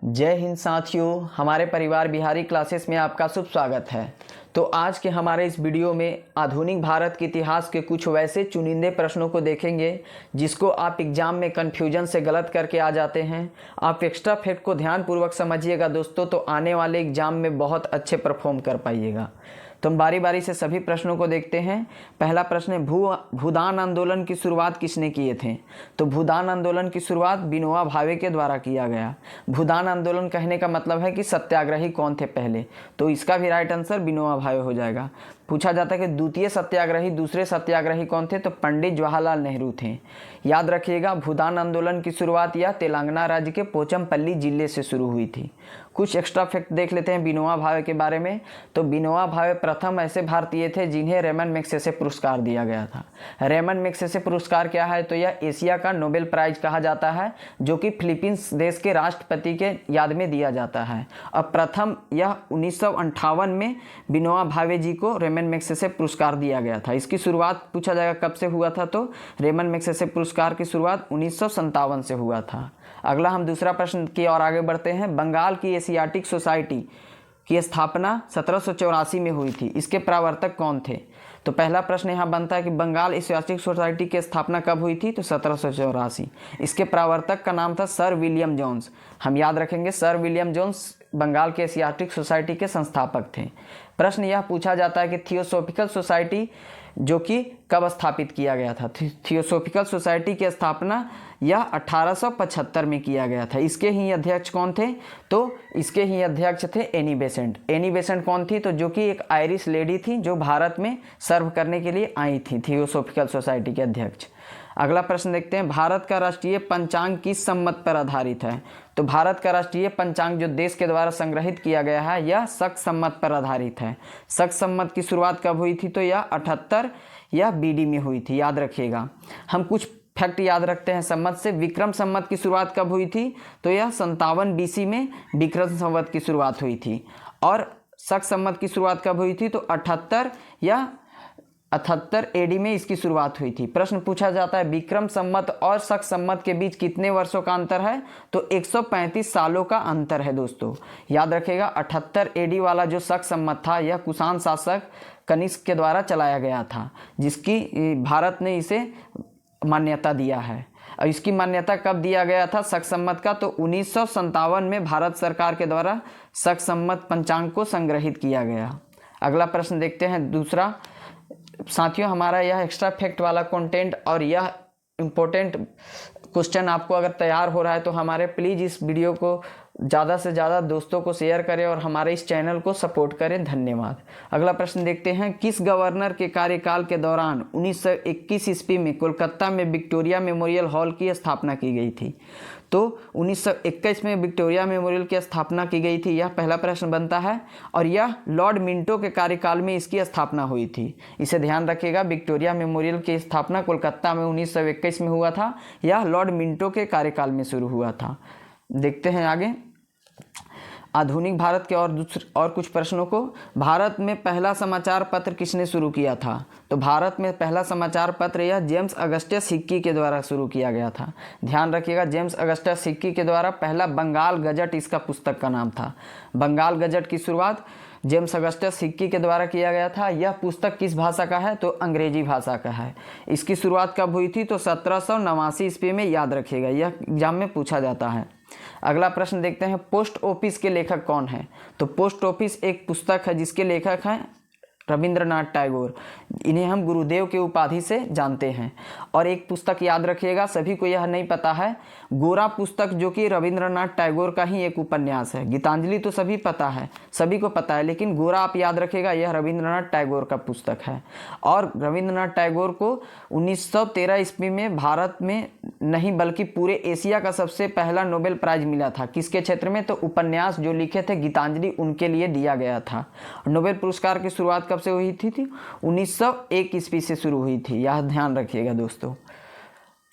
जय हिंद साथियों, हमारे परिवार बिहारी क्लासेस में आपका शुभ स्वागत है। तो आज के हमारे इस वीडियो में आधुनिक भारत के इतिहास के कुछ वैसे चुनिंदे प्रश्नों को देखेंगे जिसको आप एग्जाम में कन्फ्यूजन से गलत करके आ जाते हैं। आप एक्स्ट्रा फैक्ट को ध्यानपूर्वक समझिएगा दोस्तों, तो आने वाले एग्जाम में बहुत अच्छे परफॉर्म कर पाइएगा। तो हम बारी बारी से सभी प्रश्नों को देखते हैं। पहला प्रश्न है, भूदान आंदोलन की शुरुआत किसने किए थे? तो भूदान आंदोलन की शुरुआत विनोबा भावे के द्वारा किया गया। भूदान आंदोलन कहने का मतलब है कि सत्याग्रही कौन थे पहले, तो इसका भी राइट आंसर विनोबा भावे हो जाएगा। पूछा जाता है कि द्वितीय सत्याग्रही, दूसरे सत्याग्रही कौन थे? तो पंडित जवाहरलाल नेहरू थे। याद रखिएगा, भूदान आंदोलन की शुरुआत यह तेलंगाना राज्य के पोचमपल्ली जिले से शुरू हुई थी। कुछ एक्स्ट्रा फैक्ट देख लेते हैं विनोबा भावे के बारे में। तो विनोबा भावे प्रथम ऐसे भारतीय थे जिन्हें रेमन मैग्सेसे पुरस्कार दिया गया था। रेमन मैग्सेसे पुरस्कार क्या है? तो यह एशिया का नोबेल प्राइज कहा जाता है, जो कि फिलीपींस देश के राष्ट्रपति के याद में दिया जाता है। अब प्रथम यह 1958 में विनोबा भावे जी को रेमन मैग्सेसे पुरस्कार दिया गया था। इसकी शुरुआत पूछा जाएगा कब से हुआ था? तो रेमन मैग्सेसे पुरस्कार की शुरुआत 1957 से हुआ था। अगला हम दूसरा प्रश्न की ओर आगे बढ़ते हैं। बंगाल की एशियाटिक सोसाइटी की स्थापना 1784 में हुई थी। इसके प्रवर्तक कौन थे? तो पहला प्रश्न यहाँ बनता है कि बंगाल एशियाटिक सोसाइटी की स्थापना कब हुई थी? तो 1784। इसके प्रवर्तक का नाम था सर विलियम जोन्स। हम याद रखेंगे, सर विलियम जोन्स बंगाल के एशियाटिक सोसाइटी के संस्थापक थे। प्रश्न यह पूछा जाता है कि थियोसॉफिकल सोसाइटी जो कि कब स्थापित किया गया था? थियोसॉफिकल सोसाइटी की स्थापना यह 1875 में किया गया था। इसके ही अध्यक्ष कौन थे? तो इसके ही अध्यक्ष थे एनी बेसेंट। एनी बेसेंट कौन थी? तो जो कि एक आयरिश लेडी थी जो भारत में सर्व करने के लिए आई थी, थियोसॉफिकल सोसाइटी के अध्यक्ष। अगला प्रश्न देखते हैं, भारत का राष्ट्रीय पंचांग किस संवत पर आधारित है? तो भारत का राष्ट्रीय पंचांग जो देश के द्वारा संग्रहित किया गया है यह शक संवत पर आधारित है। शक संवत की शुरुआत कब हुई थी? तो यह 78 या बीडी में हुई थी। याद रखिएगा, हम कुछ फैक्ट याद रखते हैं संवत से। विक्रम संवत की शुरुआत कब हुई थी? तो यह 57 BC में विक्रम संवत की शुरुआत हुई थी। और शक संवत की शुरुआत कब हुई थी? तो 78 या 78 AD में इसकी शुरुआत हुई थी। प्रश्न पूछा जाता है, विक्रम संवत और शक संवत के बीच कितने वर्षों का अंतर है? तो 135 सालों का अंतर है दोस्तों। याद रखिएगा, 78 AD वाला जो शक संवत था यह कुषाण शासक कनिष्क के द्वारा चलाया गया था, जिसकी भारत ने इसे मान्यता दिया है। और इसकी मान्यता कब दिया गया था शक संवत का? तो 1957 में भारत सरकार के द्वारा शक संवत पंचांग को संग्रहित किया गया। अगला प्रश्न देखते हैं दूसरा। साथियों, हमारा यह एक्स्ट्रा फैक्ट वाला कंटेंट और यह इम्पोर्टेंट क्वेश्चन आपको अगर तैयार हो रहा है तो हमारे प्लीज़ इस वीडियो को ज़्यादा से ज़्यादा दोस्तों को शेयर करें और हमारे इस चैनल को सपोर्ट करें। धन्यवाद। अगला प्रश्न देखते हैं, किस गवर्नर के कार्यकाल के दौरान 1921 ईस्वी में कोलकाता में विक्टोरिया मेमोरियल हॉल की स्थापना की गई थी? तो 1921 में विक्टोरिया मेमोरियल की स्थापना की गई थी, यह पहला प्रश्न बनता है। और यह लॉर्ड मिंटो के कार्यकाल में इसकी स्थापना हुई थी। इसे ध्यान रखिएगा, विक्टोरिया मेमोरियल की स्थापना कोलकाता में 1921 में हुआ था। यह लॉर्ड मिंटो के कार्यकाल में शुरू हुआ था। देखते हैं आगे आधुनिक भारत के और कुछ प्रश्नों को। भारत में पहला समाचार पत्र किसने शुरू किया था? तो भारत में पहला समाचार पत्र यह जेम्स अगस्टस हिक्की के द्वारा शुरू किया गया था। ध्यान रखिएगा, जेम्स अगस्टस हिक्की के द्वारा पहला बंगाल गजट इसका पुस्तक का नाम था। बंगाल गजट की शुरुआत जेम्स अगस्टस हिक्की के द्वारा किया गया था। यह पुस्तक किस भाषा का है? तो अंग्रेजी भाषा का है। इसकी शुरुआत कब हुई थी? तो 1789 ईस्वी में। याद रखिएगा, यह एग्जाम में पूछा जाता है। अगला प्रश्न देखते हैं, पोस्ट ऑफिस के लेखक कौन है? तो पोस्ट ऑफिस एक पुस्तक है जिसके लेखक हैं रविंद्रनाथ टैगोर। इन्हें हम गुरुदेव के उपाधि से जानते हैं। और एक पुस्तक याद रखिएगा, सभी को यह नहीं पता है, गोरा पुस्तक जो कि रविंद्रनाथ टैगोर का ही एक उपन्यास है। गीतांजलि तो सभी पता है, सभी को पता है, लेकिन गोरा आप याद रखिएगा, यह रविंद्रनाथ टैगोर का पुस्तक है। और रविंद्रनाथ टैगोर को 1913 ईस्वी में भारत में नहीं बल्कि पूरे एशिया का सबसे पहला नोबेल प्राइज मिला था। किसके क्षेत्र में? तो उपन्यास जो लिखे थे गीतांजलि, उनके लिए दिया गया था। नोबेल पुरस्कार की शुरुआत कब से हुई थी? 1901 ईस्वी से शुरू हुई थी। यह ध्यान रखिएगा दोस्तों।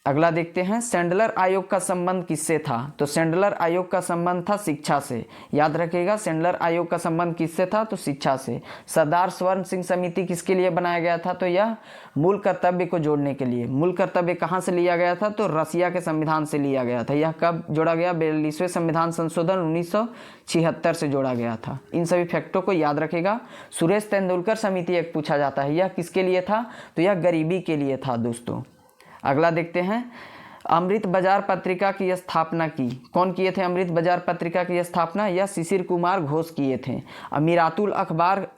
अगला देखते हैं, सैंडलर आयोग का संबंध किससे था? तो सैंडलर आयोग का संबंध था शिक्षा से। याद रखिएगा, सैंडलर आयोग का संबंध किससे था? तो शिक्षा से। सरदार स्वर्ण सिंह समिति किसके लिए बनाया गया था? तो यह मूल कर्तव्य को जोड़ने के लिए। मूल कर्तव्य कहाँ से लिया गया था? तो रसिया के संविधान से लिया गया था। यह कब जोड़ा गया? 42वें संविधान संशोधन 1976 से जोड़ा गया था। इन सभी फैक्टों को याद रखेगा। सुरेश तेंदुलकर समिति एक पूछा जाता है, यह किसके लिए था? तो यह गरीबी के लिए था दोस्तों। अगला देखते हैं, अमृत बाजार पत्रिका की स्थापना की कौन किए थे? अमृत बाजार पत्रिका की स्थापना यह शिशिर कुमार घोष किए थे। अमीरातुल अखबार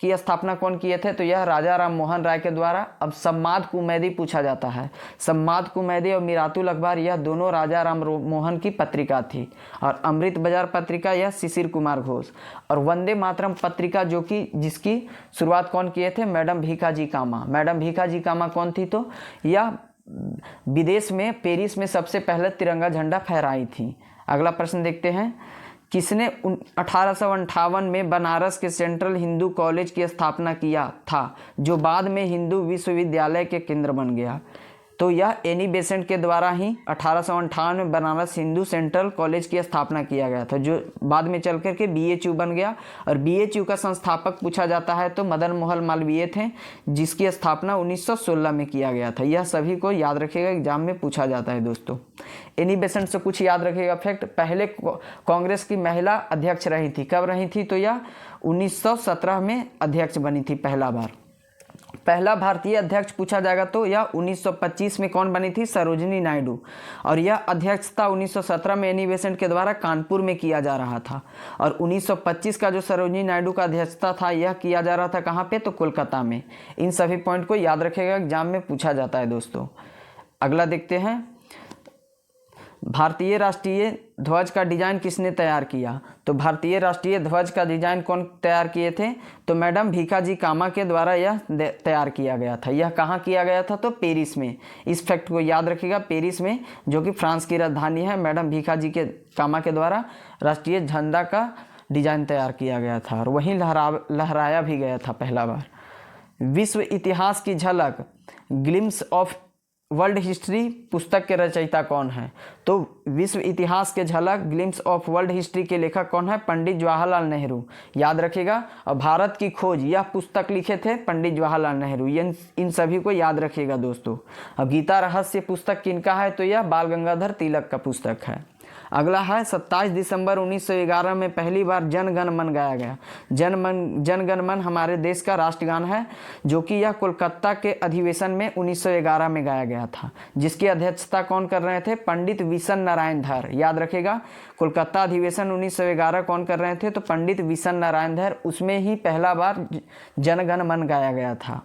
की स्थापना कौन किए थे? तो यह राजा राम मोहन राय के द्वारा। अब सम्माद कुमैदी पूछा जाता है। सम्माद कुमैदी और मीरातुल अखबार यह दोनों राजा राम मोहन की पत्रिका थी। और अमृत बाजार पत्रिका यह शिशिर कुमार घोष। और वंदे मातरम पत्रिका जो कि जिसकी शुरुआत कौन किए थे? मैडम भीखाजी कामा। मैडम भीखाजी कामा कौन थी? तो यह विदेश में पेरिस में सबसे पहले तिरंगा झंडा फहराई थी। अगला प्रश्न देखते हैं, किसने 1858 में बनारस के सेंट्रल हिंदू कॉलेज की स्थापना किया था, जो बाद में हिंदू विश्वविद्यालय के केंद्र बन गया? तो यह एनी बेसेंट के द्वारा ही 1858 में बनारस हिंदू सेंट्रल कॉलेज की स्थापना किया गया था, जो बाद में चल कर के BHU बन गया। और BHU का संस्थापक पूछा जाता है तो मदन मोहन मालवीय थे, जिसकी स्थापना 1916 में किया गया था। यह सभी को याद रखिएगा, एग्जाम में पूछा जाता है दोस्तों। एनी बेसेंट से कुछ याद रखिएगा फैक्ट। पहले कांग्रेस की महिला अध्यक्ष रही थी। कब रही थी? तो यह 1917 में अध्यक्ष बनी थी पहला बार। पहला भारतीय अध्यक्ष पूछा जाएगा तो यह 1925 में कौन बनी थी? सरोजिनी नायडू। और यह अध्यक्षता 1917 में एनी बेसेंट के द्वारा कानपुर में किया जा रहा था। और 1925 का जो सरोजिनी नायडू का अध्यक्षता था, यह किया जा रहा था कहाँ पे? तो कोलकाता में। इन सभी पॉइंट को याद रखेगा, एग्जाम में पूछा जाता है दोस्तों। अगला देखते हैं, भारतीय राष्ट्रीय ध्वज का डिजाइन किसने तैयार किया? तो भारतीय राष्ट्रीय ध्वज का डिजाइन कौन तैयार किए थे? तो मैडम भीखाजी कामा के द्वारा यह तैयार किया गया था। यह कहाँ किया गया था? तो पेरिस में। इस फैक्ट को याद रखिएगा, पेरिस में, जो कि फ्रांस की राजधानी है। मैडम भीखाजी के कामा के द्वारा राष्ट्रीय झंडा का डिजाइन तैयार किया गया था और वहीं लहराया भी गया था पहला बार। विश्व इतिहास की झलक ग्लिम्स ऑफ वर्ल्ड हिस्ट्री पुस्तक के रचयिता कौन है? तो विश्व इतिहास के झलक ग्लिम्स ऑफ वर्ल्ड हिस्ट्री के लेखक कौन है? पंडित जवाहरलाल नेहरू। याद रखिएगा। और भारत की खोज यह पुस्तक लिखे थे पंडित जवाहरलाल नेहरू। इन सभी को याद रखिएगा दोस्तों। अब गीता रहस्य पुस्तक किनका है? तो यह बाल गंगाधर तिलक का पुस्तक है। अगला है, 27 दिसंबर 1911 में पहली बार जन गण मन गाया गया। जन गण मन हमारे देश का राष्ट्रगान है, जो कि यह कोलकाता के अधिवेशन में 1911 में गाया गया था, जिसकी अध्यक्षता कौन कर रहे थे? पंडित विशन नारायण धर। याद रखेगा, कोलकाता अधिवेशन 1911 कौन कर रहे थे? तो पंडित विशन नारायण धर। उसमें ही पहला बार जन गण मन गाया गया था।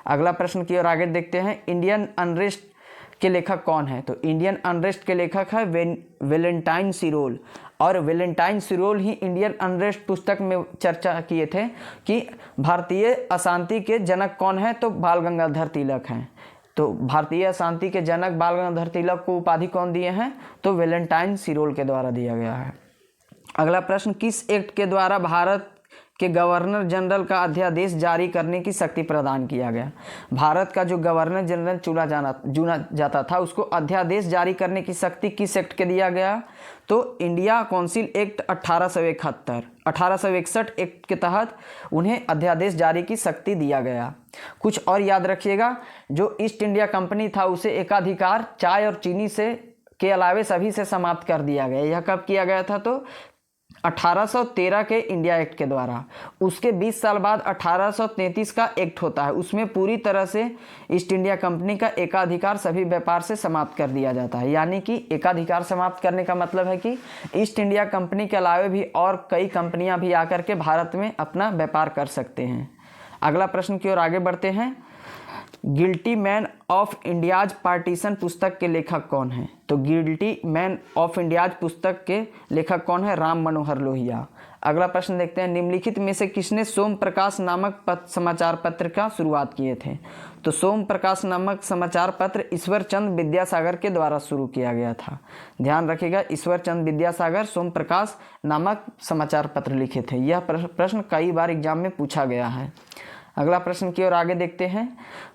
अगला प्रश्न की ओर आगे देखते हैं, इंडियन अनरेस्ट के लेखक कौन है? तो इंडियन अनरेस्ट के लेखक है वेलेंटाइन सिरोल। और वेलेंटाइन सिरोल ही इंडियन अनरेस्ट पुस्तक में चर्चा किए थे कि भारतीय अशांति के जनक कौन है? तो बाल गंगाधर तिलक हैं। तो भारतीय अशांति के जनक बाल गंगाधर तिलक को उपाधि कौन दिए हैं? तो वेलेंटाइन सिरोल के द्वारा दिया गया है। अगला प्रश्न, किस एक्ट के द्वारा भारत के गवर्नर जनरल का अध्यादेश जारी करने की शक्ति प्रदान किया गया? भारत का जो गवर्नर जनरल चुना जाता था, उसको अध्यादेश जारी करने की शक्ति किस एक्ट के दिया गया? तो इंडिया काउंसिल एक्ट 1861 एक्ट के तहत उन्हें अध्यादेश जारी की शक्ति दिया गया। कुछ और याद रखिएगा, जो ईस्ट इंडिया कंपनी था उसे एकाधिकार चाय और चीनी से के अलावे सभी से समाप्त कर दिया गया। यह कब किया गया था? तो 1813 के इंडिया एक्ट के द्वारा। उसके 20 साल बाद 1833 का एक्ट होता है, उसमें पूरी तरह से ईस्ट इंडिया कंपनी का एकाधिकार सभी व्यापार से समाप्त कर दिया जाता है। यानी कि एकाधिकार समाप्त करने का मतलब है कि ईस्ट इंडिया कंपनी के अलावे भी और कई कंपनियां भी आकर के भारत में अपना व्यापार कर सकते हैं। अगला प्रश्न की ओर आगे बढ़ते हैं, guilty man of India's partition पुस्तक के लेखक कौन है? तो गिल्टी मैन ऑफ इंडियाज पुस्तक के लेखक कौन है? राम मनोहर लोहिया। अगला प्रश्न देखते हैं, निम्नलिखित में से किसने सोम प्रकाश नामक समाचार पत्र का शुरुआत किए थे? तो सोम प्रकाश नामक समाचार पत्र ईश्वर चंद विद्यासागर के द्वारा शुरू किया गया था। ध्यान रखिएगा, ईश्वर चंद विद्यासागर सोम प्रकाश नामक समाचार पत्र लिखे थे। यह प्रश्न कई बार एग्जाम में पूछा गया है। अगला प्रश्न की ओर आगे देखते हैं।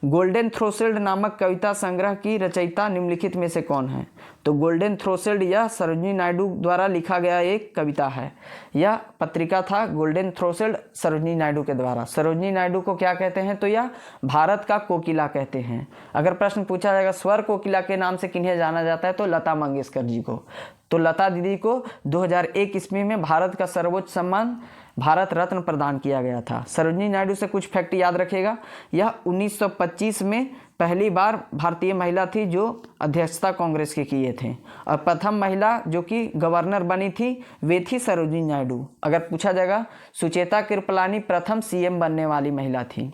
गोल्डन थ्रोशोल्ड नामक कविता संग्रह की रचयिता निम्नलिखित में से कौन है? तो गोल्डन थ्रोशोल्ड यह सरोजिनी नायडू द्वारा लिखा गया एक कविता है। यह पत्रिका था गोल्डन थ्रोशोल्ड सरोजिनी नायडू के द्वारा। सरोजिनी नायडू को क्या कहते हैं? तो यह भारत का कोकिला कहते हैं। अगर प्रश्न पूछा जाएगा स्वर कोकिला के नाम से किन्हें जाना जाता है, तो लता मंगेशकर जी को। तो लता दीदी को 2001 ईस्वी में भारत का सर्वोच्च सम्मान भारत रत्न प्रदान किया गया था। सरोजिनी नायडू से कुछ फैक्ट याद रखेगा। यह 1925 में पहली बार भारतीय महिला थी जो अध्यक्षता कांग्रेस के किए थे, और प्रथम महिला जो कि गवर्नर बनी थी वे थी सरोजिनी नायडू। अगर पूछा जाएगा सुचेता कृपलानी प्रथम सीएम बनने वाली महिला थी।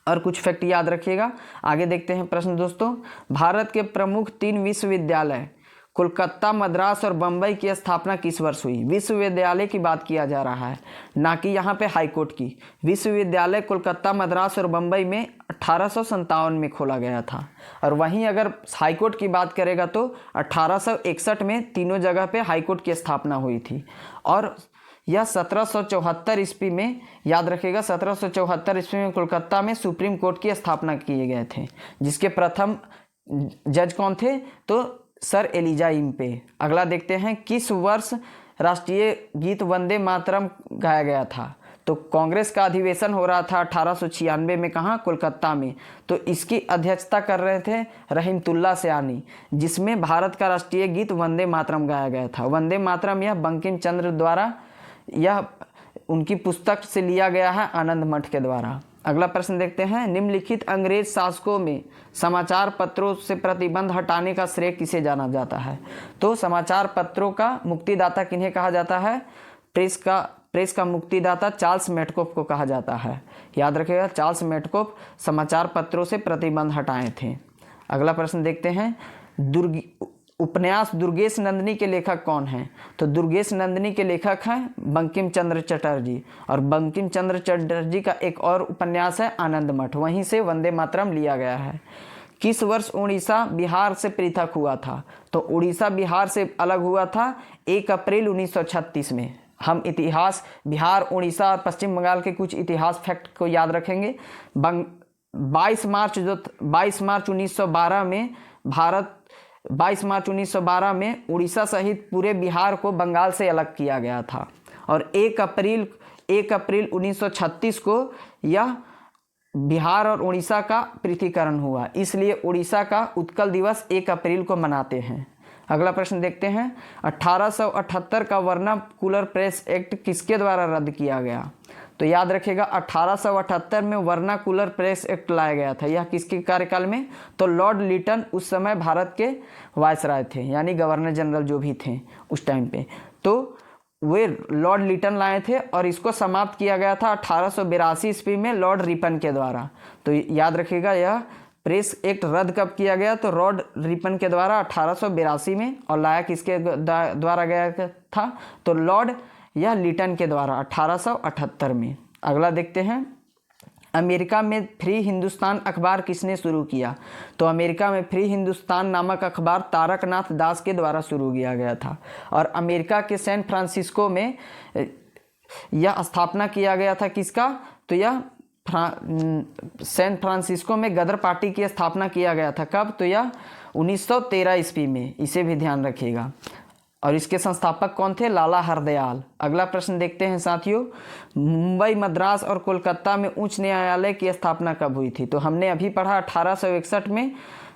और कुछ फैक्ट याद रखिएगा। आगे देखते हैं प्रश्न दोस्तों। भारत के प्रमुख 3 विश्वविद्यालय कोलकाता, मद्रास और बम्बई की स्थापना किस वर्ष हुई? विश्वविद्यालय की बात किया जा रहा है, ना कि यहाँ पे हाईकोर्ट की। विश्वविद्यालय कोलकाता, मद्रास और बम्बई में 1857 में खोला गया था। और वहीं अगर हाईकोर्ट की बात करेगा तो 1861 में तीनों जगह पे हाईकोर्ट की स्थापना हुई थी। और यह 1774 ईस्वी में, याद रखिएगा, 1774 ईस्वी में कोलकाता में सुप्रीम कोर्ट की स्थापना किए गए थे, जिसके प्रथम जज कौन थे? तो सर एलिजा इम्पे। अगला देखते हैं। किस वर्ष राष्ट्रीय गीत वंदे मातरम गाया गया था? तो कांग्रेस का अधिवेशन हो रहा था 1896 में, कहाँ? कोलकाता में। तो इसकी अध्यक्षता कर रहे थे रहीमतुल्ला सयानी, जिसमें भारत का राष्ट्रीय गीत वंदे मातरम गाया गया था। वंदे मातरम यह बंकिम चंद्र द्वारा, यह उनकी पुस्तक से लिया गया है, आनंद मठ के द्वारा। अगला प्रश्न देखते हैं। निम्नलिखित अंग्रेज शासकों में समाचार पत्रों से प्रतिबंध हटाने का श्रेय किसे जाना जाता है? तो समाचार पत्रों का मुक्तिदाता किन्हें कहा जाता है? प्रेस का मुक्तिदाता चार्ल्स मेटकॉफ को कहा जाता है। याद रखिएगा, चार्ल्स मेटकॉफ समाचार पत्रों से प्रतिबंध हटाए थे। अगला प्रश्न देखते हैं। उपन्यास दुर्गेश नंदिनी के लेखक कौन हैं? तो दुर्गेश नंदिनी के लेखक हैं बंकिम चंद्र चटर्जी। और बंकिम चंद्र चटर्जी का एक और उपन्यास है आनंद मठ, वहीं से वंदे मातरम लिया गया है। किस वर्ष उड़ीसा बिहार से पृथक हुआ था? तो उड़ीसा बिहार से अलग हुआ था 1 अप्रैल 1936 में। हम इतिहास, बिहार, उड़ीसा और पश्चिम बंगाल के कुछ इतिहास फैक्ट को याद रखेंगे। 22 मार्च 1912 में 22 मार्च 1912 में उड़ीसा सहित पूरे बिहार को बंगाल से अलग किया गया था। और 1 अप्रैल 1936 को यह बिहार और उड़ीसा का पृथकीकरण हुआ, इसलिए उड़ीसा का उत्कल दिवस 1 अप्रैल को मनाते हैं। अगला प्रश्न देखते हैं। 1878 का वर्नाकुलर प्रेस एक्ट किसके द्वारा रद्द किया गया? तो याद रखिएगा, 1878 में वर्नाकुलर प्रेस एक्ट लाया गया था। यह किसके कार्यकाल में? तो लॉर्ड लिटन उस समय भारत के वायसराय थे, यानी गवर्नर जनरल जो भी थे उस टाइम पे, तो वे लॉर्ड लिटन लाए थे। और इसको समाप्त किया गया था 1882 ईस्वी में लॉर्ड रिपन के द्वारा। तो याद रखिएगा, यह प्रेस एक्ट रद्द कब किया गया? तो लॉर्ड रिपन के द्वारा 1882 में। और लाया किसके द्वारा गया था? तो लॉर्ड यह लिटन के द्वारा 1878 में। अगला देखते हैं। अमेरिका में फ्री हिंदुस्तान अखबार किसने शुरू किया? तो अमेरिका में फ्री हिंदुस्तान नामक अखबार तारकनाथ दास के द्वारा शुरू किया गया था। और अमेरिका के सैन फ्रांसिस्को में यह स्थापना किया गया था किसका? तो यह सैन फ्रांसिस्को में गदर पार्टी की स्थापना किया गया था। कब? तो यह 1913 ईस्वी में, इसे भी ध्यान रखिएगा। और इसके संस्थापक कौन थे? लाला हरदयाल। अगला प्रश्न देखते हैं साथियों। मुंबई, मद्रास और कोलकाता में उच्च न्यायालय की स्थापना कब हुई थी? तो हमने अभी पढ़ा 1861 में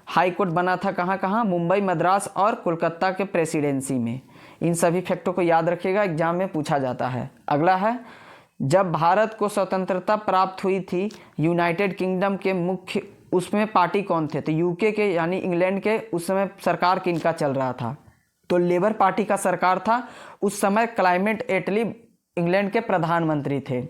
हाई कोर्ट बना था। कहाँ कहाँ? मुंबई, मद्रास और कोलकाता के प्रेसिडेंसी में। इन सभी फैक्टों को याद रखिएगा, एग्जाम में पूछा जाता है। अगला है, जब भारत को स्वतंत्रता प्राप्त हुई थी यूनाइटेड किंगडम के मुख्य, उसमें पार्टी कौन थे? तो यूके के, यानी इंग्लैंड के उस समय सरकार किनका चल रहा था? तो लेबर पार्टी का सरकार था उस समय। क्लाइमेट एटली इंग्लैंड के प्रधानमंत्री थे।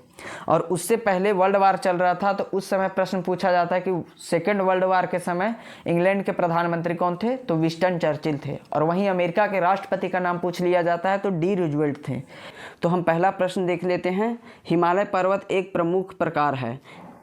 और उससे पहले वर्ल्ड वार चल रहा था, तो उस समय प्रश्न पूछा जाता है कि सेकेंड वर्ल्ड वार के समय इंग्लैंड के प्रधानमंत्री कौन थे? तो विंस्टन चर्चिल थे। और वहीं अमेरिका के राष्ट्रपति का नाम पूछ लिया जाता है तो डी रूजवेल्ट थे। तो हम पहला प्रश्न देख लेते हैं। हिमालय पर्वत एक प्रमुख प्रकार है।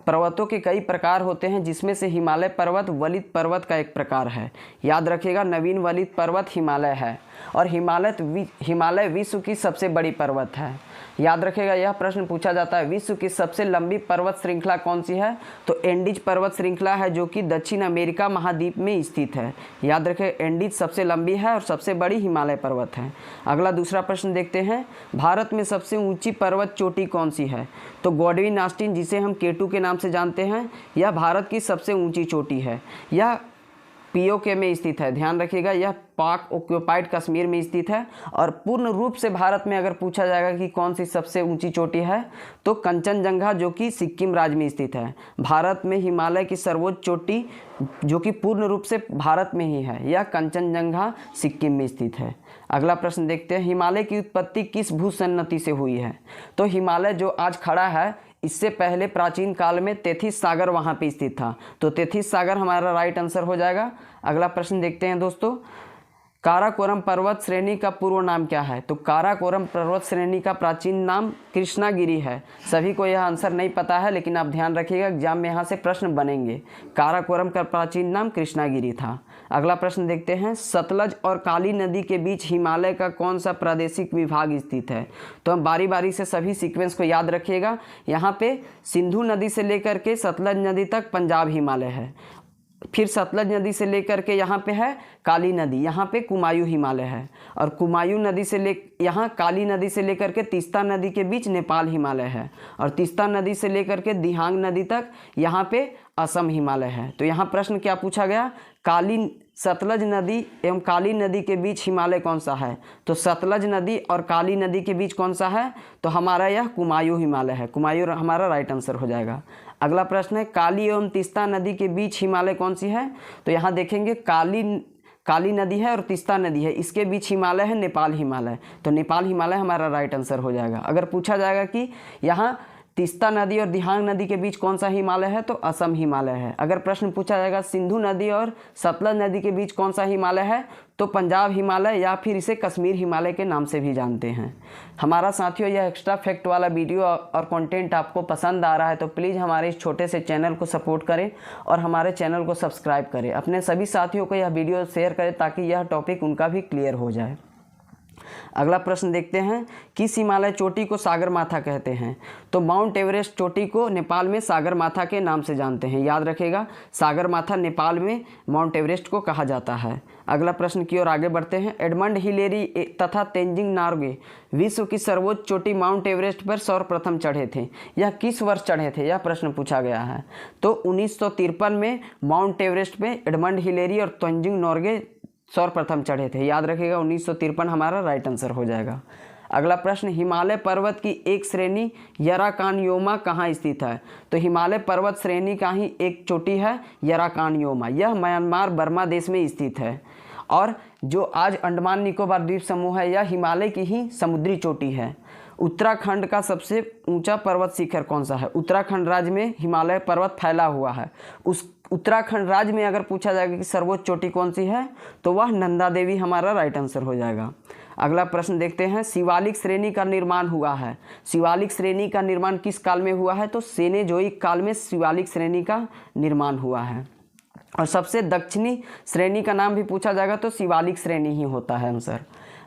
पर्वतों के कई प्रकार होते हैं, जिसमें से हिमालय पर्वत वलित पर्वत का एक प्रकार है। याद रखिएगा, नवीन वलित पर्वत हिमालय है। और हिमालय विश्व की सबसे बड़ी पर्वत है। याद रखिएगा, यह प्रश्न पूछा जाता है। विश्व की सबसे लंबी पर्वत श्रृंखला कौन सी है? तो एंडीज पर्वत श्रृंखला है, जो कि दक्षिण अमेरिका महाद्वीप में स्थित है। याद रखें, एंडीज सबसे लंबी है और सबसे बड़ी हिमालय पर्वत है। अगला दूसरा प्रश्न देखते हैं, भारत में सबसे ऊंची पर्वत चोटी कौन सी है? तो गॉडविन ऑस्टिन, जिसे हम केटू के नाम से जानते हैं, यह भारत की सबसे ऊंची चोटी है। यह पीओके में स्थित है। ध्यान रखिएगा, यह पाक ऑक्यूपाइड कश्मीर में स्थित है। और पूर्ण रूप से भारत में अगर पूछा जाएगा कि कौन सी सबसे ऊंची चोटी है, तो कंचनजंगा, जो कि सिक्किम राज्य में स्थित है। भारत में हिमालय की सर्वोच्च चोटी जो कि पूर्ण रूप से भारत में ही है, यह कंचनजंगा सिक्किम में स्थित है। अगला प्रश्न देखते हैं, हिमालय की उत्पत्ति किस भूसन्नति से हुई है? तो हिमालय जो आज खड़ा है, इससे पहले प्राचीन काल में तेथिस सागर वहाँ पे स्थित था, तो तेथिस सागर हमारा राइट आंसर हो जाएगा। अगला प्रश्न देखते हैं दोस्तों, काराकोरम पर्वत श्रेणी का पूर्व नाम क्या है? तो काराकोरम पर्वत श्रेणी का प्राचीन नाम कृष्णागिरी है। सभी को यह आंसर नहीं पता है, लेकिन आप ध्यान रखिएगा, एग्जाम में यहाँ से प्रश्न बनेंगे। काराकोरम का प्राचीन नाम कृष्णागिरी था। अगला प्रश्न देखते हैं, सतलज और काली नदी के बीच हिमालय का कौन सा प्रादेशिक विभाग स्थित है? तो हम बारी बारी से सभी सीक्वेंस को याद रखिएगा। यहाँ पे सिंधु नदी से लेकर के सतलज नदी तक पंजाब हिमालय है, फिर सतलज नदी से लेकर के यहाँ पे है काली नदी, यहाँ पे कुमायूं हिमालय है, और कुमायूं नदी से यहाँ काली नदी से लेकर के तीस्ता नदी के बीच नेपाल हिमालय है, और तीस्ता नदी से लेकर के दिहांग नदी तक यहाँ पे असम हिमालय है। तो यहाँ प्रश्न क्या पूछा गया, सतलज नदी एवं काली नदी के बीच हिमालय कौन सा है? तो सतलज नदी और काली नदी के बीच कौन सा है? तो हमारा यह कुमायूं हिमालय है। कुमायूं हमारा राइट आंसर हो जाएगा। अगला प्रश्न है, काली एवं तीस्ता नदी के बीच हिमालय कौन सी है? तो यहाँ देखेंगे काली नदी है और तीस्ता नदी है, इसके बीच हिमालय है नेपाल हिमालय, तो नेपाल हिमालय हमारा राइट आंसर हो जाएगा। अगर पूछा जाएगा कि यहाँ तीस्ता नदी और दिहांग नदी के बीच कौन सा हिमालय है, तो असम हिमालय है। अगर प्रश्न पूछा जाएगा सिंधु नदी और सतलज नदी के बीच कौन सा हिमालय है, तो पंजाब हिमालय, या फिर इसे कश्मीर हिमालय के नाम से भी जानते हैं। हमारा साथियों, यह एक्स्ट्रा फैक्ट वाला वीडियो और कंटेंट आपको पसंद आ रहा है तो प्लीज़ हमारे इस छोटे से चैनल को सपोर्ट करें और हमारे चैनल को सब्सक्राइब करें। अपने सभी साथियों को यह वीडियो शेयर करें ताकि यह टॉपिक उनका भी क्लियर हो जाए। अगला प्रश्न देखते हैं, किस हिमालय चोटी को सागरमाथा कहते हैं? तो माउंट एवरेस्ट चोटी को नेपाल में सागरमाथा के नाम से जानते हैं। याद रखिएगा, सागरमाथा नेपाल में माउंट एवरेस्ट को कहा जाता है। अगला प्रश्न की ओर आगे बढ़ते हैं, एडमंड हिलेरी तथा तेंजिंग नोर्गे विश्व की सर्वोच्च चोटी माउंट एवरेस्ट पर सर्वप्रथम चढ़े थे। यह किस वर्ष चढ़े थे? यह प्रश्न पूछा गया है। तो 1953 में माउंट एवरेस्ट पे एडमंड हिलेरी और तेंजिंग नोर्गे सर्वप्रथम चढ़े थे। याद रखिएगा, 1953 हमारा राइट आंसर हो जाएगा। अगला प्रश्न, हिमालय पर्वत की एक श्रेणी यराकानयोमा कहाँ स्थित है? तो हिमालय पर्वत श्रेणी का ही एक चोटी है यराकानयोमा, यह म्यांमार बर्मा देश में स्थित है। और जो आज अंडमान निकोबार द्वीप समूह है, यह हिमालय की ही समुद्री चोटी है। उत्तराखंड का सबसे ऊंचा पर्वत शिखर कौन सा है? उत्तराखंड राज्य में हिमालय पर्वत फैला हुआ है। उस उत्तराखंड राज्य में अगर पूछा जाएगा कि सर्वोच्च चोटी कौन सी है, तो वह नंदा देवी हमारा राइट आंसर हो जाएगा। अगला प्रश्न देखते हैं, शिवालिक श्रेणी का निर्माण हुआ है। शिवालिक श्रेणी का निर्माण किस काल में हुआ है? तो सेनेजोइक काल में शिवालिक श्रेणी का निर्माण हुआ है। और सबसे दक्षिणी श्रेणी का नाम भी पूछा जाएगा तो शिवालिक श्रेणी ही होता है आंसर।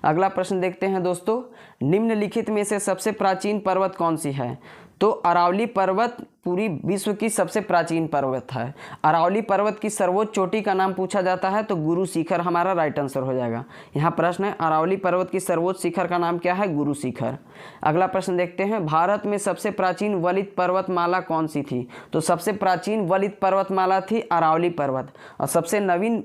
अगला प्रश्न देखते हैं दोस्तों, निम्नलिखित में से सबसे प्राचीन पर्वत कौन सी है? तो अरावली पर्वत पूरी विश्व की सबसे प्राचीन पर्वत है। अरावली पर्वत की सर्वोच्च चोटी का नाम पूछा जाता है तो गुरु शिखर हमारा राइट आंसर हो जाएगा। यहाँ प्रश्न है, अरावली पर्वत की सर्वोच्च शिखर का नाम क्या है? गुरु शिखर। अगला प्रश्न देखते हैं, भारत में सबसे प्राचीन वलित पर्वतमाला कौन सी थी? तो सबसे प्राचीन वलित पर्वतमाला थी अरावली पर्वत। और सबसे नवीन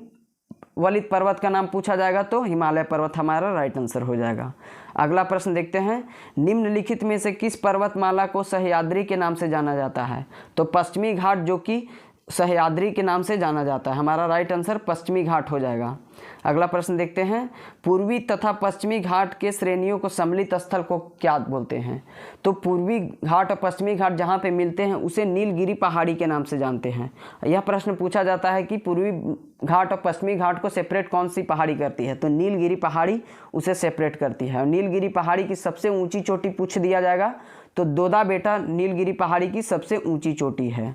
वलित पर्वत का नाम पूछा जाएगा तो हिमालय पर्वत हमारा राइट आंसर हो जाएगा। अगला प्रश्न देखते हैं, निम्नलिखित में से किस पर्वतमाला को सह्याद्री के नाम से जाना जाता है? तो पश्चिमी घाट, जो कि सह्याद्री के नाम से जाना जाता है, हमारा राइट आंसर पश्चिमी घाट हो जाएगा। अगला प्रश्न देखते हैं, पूर्वी तथा पश्चिमी घाट के श्रेणियों को सम्मिलित स्थल को क्या बोलते हैं? तो पूर्वी घाट और पश्चिमी घाट जहाँ पे मिलते हैं उसे नीलगिरी पहाड़ी के नाम से जानते हैं। यह प्रश्न पूछा जाता है कि पूर्वी घाट और पश्चिमी घाट को सेपरेट कौन सी पहाड़ी करती है? तो नीलगिरी पहाड़ी उसे सेपरेट करती है। और नीलगिरी पहाड़ी की सबसे ऊंची चोटी पूछ दिया जाएगा तो दोदा बेटा नीलगिरी पहाड़ी की सबसे ऊंची चोटी है।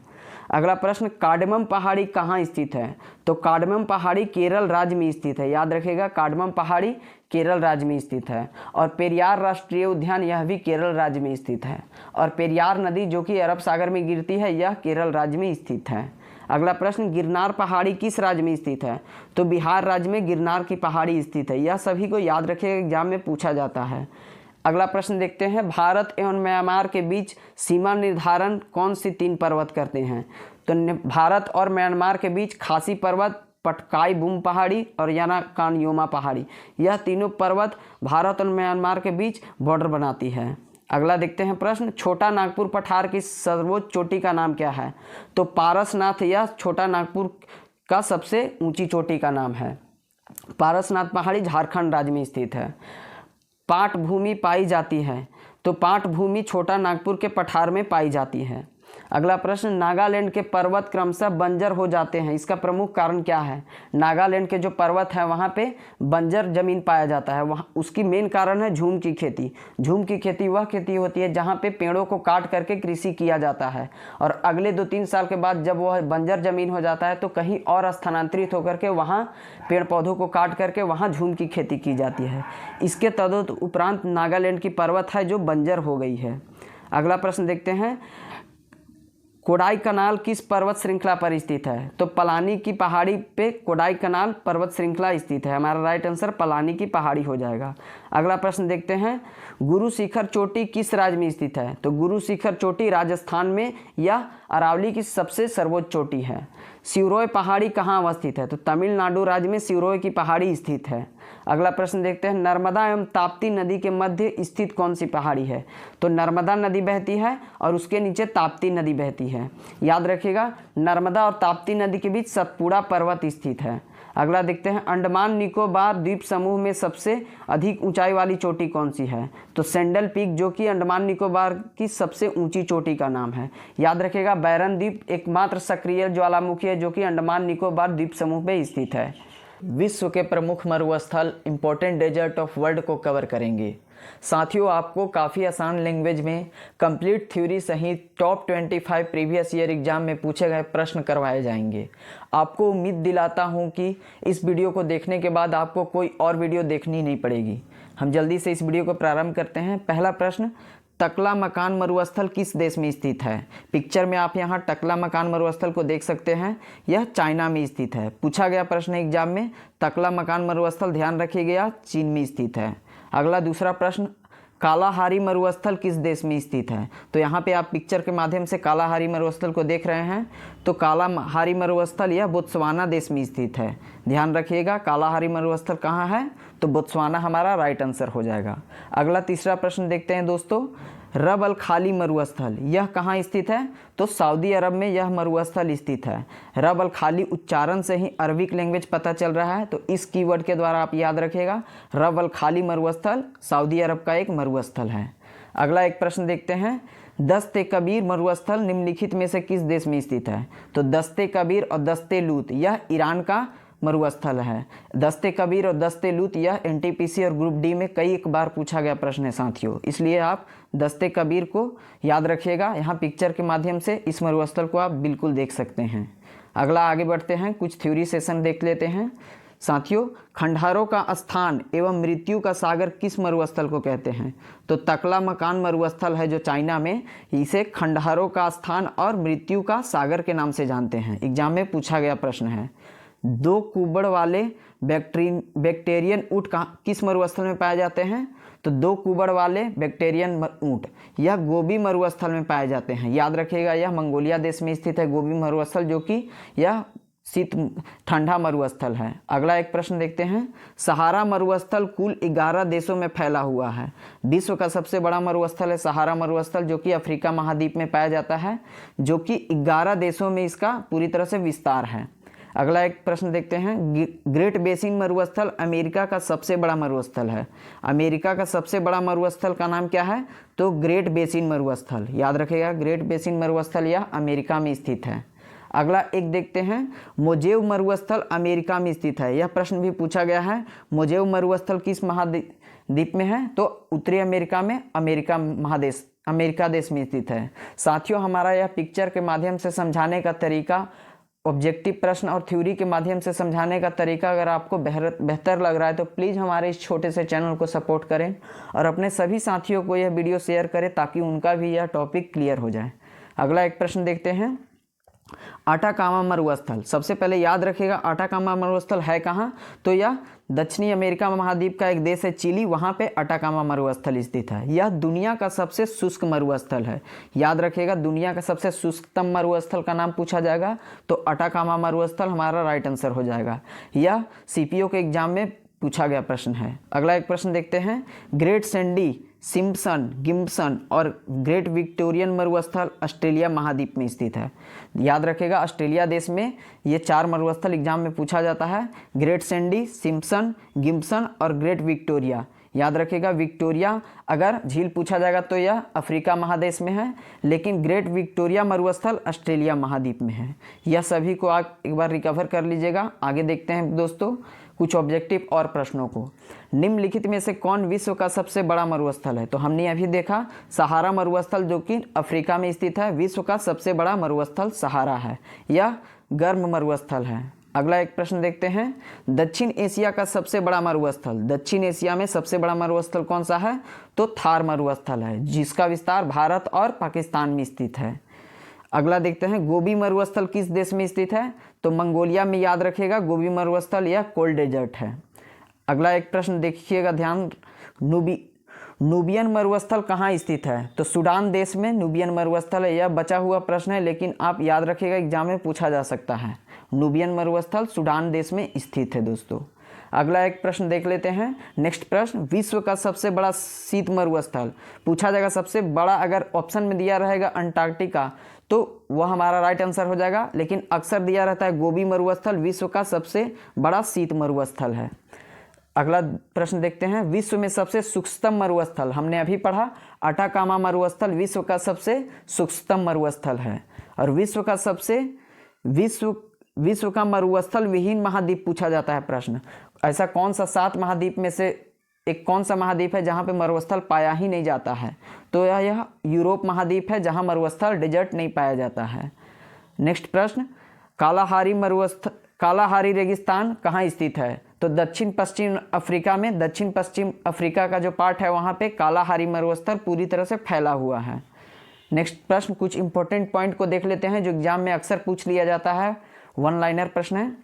अगला प्रश्न, कार्डमम पहाड़ी कहाँ स्थित है? तो कार्डमम पहाड़ी केरल राज्य में स्थित है। याद रखिएगा, कार्डमम पहाड़ी केरल राज्य में स्थित है। और पेरियार राष्ट्रीय उद्यान यह भी केरल राज्य में स्थित है। और पेरियार नदी जो कि अरब सागर में गिरती है यह केरल राज्य में स्थित है। अगला प्रश्न, गिरनार पहाड़ी किस राज्य में स्थित है? तो बिहार राज्य में गिरनार की पहाड़ी स्थित है। यह सभी को याद रखिएगा, एग्जाम में पूछा जाता है। अगला प्रश्न देखते हैं, भारत एवं म्यांमार के बीच सीमा निर्धारण कौन सी 3 पर्वत करते हैं? तो भारत और म्यांमार के बीच खासी पर्वत, पटकाई बुम पहाड़ी और यानाकानयोमा पहाड़ी, यह तीनों पर्वत भारत और म्यांमार के बीच बॉर्डर बनाती है। अगला देखते हैं प्रश्न, छोटा नागपुर पठार की सर्वोच्च चोटी का नाम क्या है? तो पारसनाथ, यह छोटा नागपुर का सबसे ऊंची चोटी का नाम है। पारसनाथ पहाड़ी झारखंड राज्य में स्थित है। पाट भूमि पाई जाती है? तो पाट भूमि छोटा नागपुर के पठार में पाई जाती है। अगला प्रश्न, नागालैंड के पर्वत क्रमशः बंजर हो जाते हैं, इसका प्रमुख कारण क्या है? नागालैंड के जो पर्वत है वहाँ पे बंजर जमीन पाया जाता है, वहाँ उसकी मेन कारण है झूम की खेती। झूम की खेती वह खेती होती है जहाँ पे पेड़ों को काट करके कृषि किया जाता है और अगले 2-3 साल के बाद जब वह बंजर जमीन हो जाता है तो कहीं और स्थानांतरित होकर के वहाँ पेड़ पौधों को काट करके वहाँ झूम की खेती की जाती है। इसके तदुपरांत नागालैंड की पर्वत है जो बंजर हो गई है। अगला प्रश्न देखते हैं, कोडाईकनाल किस पर्वत श्रृंखला पर स्थित है? तो पलानी की पहाड़ी पे कोडाईकनाल पर्वत श्रृंखला स्थित है। हमारा राइट आंसर पलानी की पहाड़ी हो जाएगा। अगला प्रश्न देखते हैं, गुरु शिखर चोटी किस राज्य में स्थित है? तो गुरु शिखर चोटी राजस्थान में या अरावली की सबसे सर्वोच्च चोटी है। सिरोही पहाड़ी कहाँ अवस्थित है? तो तमिलनाडु राज्य में सिरोही की पहाड़ी स्थित है। अगला प्रश्न देखते हैं, नर्मदा एवं ताप्ती नदी के मध्य स्थित कौन सी पहाड़ी है? तो नर्मदा नदी बहती है और उसके नीचे ताप्ती नदी बहती है। याद रखिएगा, नर्मदा और ताप्ती नदी के बीच सतपुड़ा पर्वत स्थित है। अगला देखते हैं, अंडमान निकोबार द्वीप समूह में सबसे अधिक ऊंचाई वाली चोटी कौन सी है? तो सैंडल पीक जो कि अंडमान निकोबार की सबसे ऊंची चोटी का नाम है। याद रखिएगा, बैरन द्वीप एकमात्र सक्रिय ज्वालामुखी है जो कि अंडमान निकोबार द्वीप समूह में स्थित है। विश्व के प्रमुख मरुस्थल इंपॉर्टेंट डेजर्ट ऑफ वर्ल्ड को कवर करेंगे। साथियों, आपको काफ़ी आसान लैंग्वेज में कंप्लीट थ्योरी सहित टॉप 25 प्रीवियस ईयर एग्जाम में पूछे गए प्रश्न करवाए जाएंगे। आपको उम्मीद दिलाता हूं कि इस वीडियो को देखने के बाद आपको कोई और वीडियो देखनी नहीं पड़ेगी। हम जल्दी से इस वीडियो को प्रारंभ करते हैं। पहला प्रश्न, टकला मकान मरुस्थल किस देश में स्थित है? पिक्चर में आप यहाँ टकला मकान मरुस्थल को देख सकते हैं, यह चाइना में स्थित है। पूछा गया प्रश्न एग्जाम में, टकला मकान मरुस्थल ध्यान रखिएगा चीन में स्थित है। अगला दूसरा प्रश्न, कालाहारी मरुस्थल किस देश में स्थित है? तो यहाँ पे आप पिक्चर के माध्यम से कालाहारी मरुस्थल को देख रहे हैं, तो कालाहारी मरुस्थल यह बोत्सवाना देश में स्थित है। ध्यान रखिएगा, कालाहारी मरुस्थल कहाँ है? तो बोत्सवाना हमारा राइट आंसर हो जाएगा। अगला तीसरा प्रश्न देखते हैं दोस्तों, रब अल खाली मरुस्थल यह कहाँ स्थित है? तो सऊदी अरब में यह मरुस्थल स्थित है। रब अल खाली उच्चारण से ही अरबिक लैंग्वेज पता चल रहा है, तो इस कीवर्ड के द्वारा आप याद रखिएगा, रब अल खाली मरुस्थल सऊदी अरब का एक मरुस्थल है। अगला एक प्रश्न देखते हैं, दस्ते कबीर मरुस्थल निम्नलिखित में से किस देश में स्थित है? तो दस्ते कबीर और दस्ते लूत यह ईरान का मरुस्थल है। दस्ते कबीर और दस्ते लूत यह एनटीपीसी और ग्रुप डी में कई एक बार पूछा गया प्रश्न है साथियों, इसलिए आप दस्ते कबीर को याद रखिएगा। यहाँ पिक्चर के माध्यम से इस मरुस्थल को आप बिल्कुल देख सकते हैं। अगला आगे बढ़ते हैं, कुछ थ्योरी सेशन देख लेते हैं। साथियों, खंडहरों का स्थान एवं मृत्यु का सागर किस मरुस्थल को कहते हैं? तो टकला मकान मरुस्थल है जो चाइना में, इसे खंडहरों का स्थान और मृत्यु का सागर के नाम से जानते हैं। एग्जाम में पूछा गया प्रश्न है। 2 कुबड़ वाले बैक्टीरियन ऊँट किस मरुस्थल में पाए जाते हैं? तो 2 कुबड़ वाले बैक्टीरियन ऊँट यह गोबी मरुस्थल में पाए जाते हैं। याद रखिएगा, यह मंगोलिया देश में स्थित है गोबी मरुस्थल, जो कि यह शीत ठंडा मरुस्थल है। अगला एक प्रश्न देखते हैं, सहारा मरुस्थल कुल 11 देशों में फैला हुआ है। विश्व का सबसे बड़ा मरुस्थल है सहारा मरुस्थल, जो कि अफ्रीका महाद्वीप में पाया जाता है, जो कि 11 देशों में इसका पूरी तरह से विस्तार है। अगला एक प्रश्न देखते हैं, ग्रेट बेसिन मरुस्थल अमेरिका का सबसे बड़ा मरुस्थल है। अमेरिका का सबसे बड़ा मरुस्थल का नाम क्या है? तो ग्रेट बेसिन मरुस्थल। याद रखिएगा, ग्रेट बेसिन मरुस्थल यह अमेरिका में स्थित है। अगला एक देखते हैं, मोजेव मरुस्थल अमेरिका में स्थित है। यह प्रश्न भी पूछा गया है, मोजेव मरुस्थल किस महाद्वीप में है? तो उत्तरी अमेरिका में, अमेरिका महादेश अमेरिका देश में स्थित है। साथियों, हमारा यह पिक्चर के माध्यम से समझाने का तरीका, ऑब्जेक्टिव प्रश्न और थ्योरी के माध्यम से समझाने का तरीका अगर आपको बेहतर लग रहा है तो प्लीज़ हमारे इस छोटे से चैनल को सपोर्ट करें और अपने सभी साथियों को यह वीडियो शेयर करें ताकि उनका भी यह टॉपिक क्लियर हो जाए। अगला एक प्रश्न देखते हैं, आटाकामा मरुस्थल। सबसे पहले याद रखिएगा आटाकामा मरुस्थल है कहाँ, तो यह दक्षिणी अमेरिका महाद्वीप का एक देश है चिली, वहाँ पे आटाकामा मरुस्थल स्थित है। यह दुनिया का सबसे शुष्क मरुस्थल है। याद रखिएगा दुनिया का सबसे शुष्कतम मरुस्थल का नाम पूछा जाएगा तो आटाकामा मरुस्थल हमारा राइट आंसर हो जाएगा। यह सीपीओ के एग्जाम में पूछा गया प्रश्न है। अगला एक प्रश्न देखते हैं, ग्रेट सैंडी, सिम्पसन, गिम्पसन और ग्रेट विक्टोरियन मरुस्थल ऑस्ट्रेलिया महाद्वीप में स्थित है। याद रखेगा ऑस्ट्रेलिया देश में ये 4 मरुस्थल एग्जाम में पूछा जाता है, ग्रेट सैंडी, सिम्पसन, गिम्पसन और ग्रेट विक्टोरिया। याद रखेगा विक्टोरिया अगर झील पूछा जाएगा तो यह अफ्रीका महादेश में है, लेकिन ग्रेट विक्टोरिया मरुस्थल ऑस्ट्रेलिया महाद्वीप में है। यह सभी को आप एक बार रिकवर कर लीजिएगा। आगे देखते हैं दोस्तों कुछ ऑब्जेक्टिव और प्रश्नों को। निम्नलिखित में से कौन विश्व का सबसे बड़ा मरुस्थल है, तो हमने अभी देखा सहारा मरुस्थल जो कि अफ्रीका में स्थित है। विश्व का सबसे बड़ा मरुस्थल सहारा है, यह गर्म मरुस्थल है। अगला एक प्रश्न देखते हैं, दक्षिण एशिया का सबसे बड़ा मरुस्थल। दक्षिण एशिया में सबसे बड़ा मरुस्थल कौन सा है, तो थार मरुस्थल है जिसका विस्तार भारत और पाकिस्तान में स्थित है। अगला देखते हैं, गोबी मरुस्थल किस देश में स्थित है, तो मंगोलिया में। याद रखिएगा गोबी मरुस्थल यह कोल्ड डेजर्ट है। अगला एक प्रश्न देखिएगा ध्यान, नूबियन मरुस्थल कहाँ स्थित है, तो सूडान देश में नूबियन मरुस्थल है। यह बचा हुआ प्रश्न है लेकिन आप याद रखिएगा एग्जाम में पूछा जा सकता है। नूबियन मरुस्थल सूडान देश में स्थित है दोस्तों। अगला एक प्रश्न देख लेते हैं, नेक्स्ट प्रश्न, विश्व का सबसे बड़ा शीत मरुस्थल पूछा जाएगा। सबसे बड़ा अगर ऑप्शन में दिया रहेगा अंटार्कटिका तो वह हमारा राइट आंसर हो जाएगा, लेकिन अक्सर दिया रहता है गोबी मरुस्थल विश्व का सबसे बड़ा शीत मरुस्थल है। अगला प्रश्न देखते हैं, विश्व में सबसे सूक्ष्मतम मरुस्थल। हमने अभी पढ़ा आटाकामा मरुस्थल विश्व का सबसे सूक्ष्मतम मरुस्थल है। और विश्व का मरुस्थल विहीन महाद्वीप पूछा जाता है प्रश्न। ऐसा कौन सा 7 महाद्वीप में से एक कौन सा महाद्वीप है जहाँ पे मरुस्थल पाया ही नहीं जाता है, तो यह यूरोप महाद्वीप है जहाँ मरुस्थल डेजर्ट नहीं पाया जाता है। नेक्स्ट प्रश्न, कालाहारी रेगिस्तान कहाँ स्थित है, तो दक्षिण पश्चिम अफ्रीका में। दक्षिण पश्चिम अफ्रीका का जो पार्ट है वहाँ पे कालाहारी मरुस्थल पूरी तरह से फैला हुआ है। नेक्स्ट प्रश्न, कुछ इंपॉर्टेंट पॉइंट को देख लेते हैं जो एग्जाम में अक्सर पूछ लिया जाता है, वन लाइनर प्रश्न है।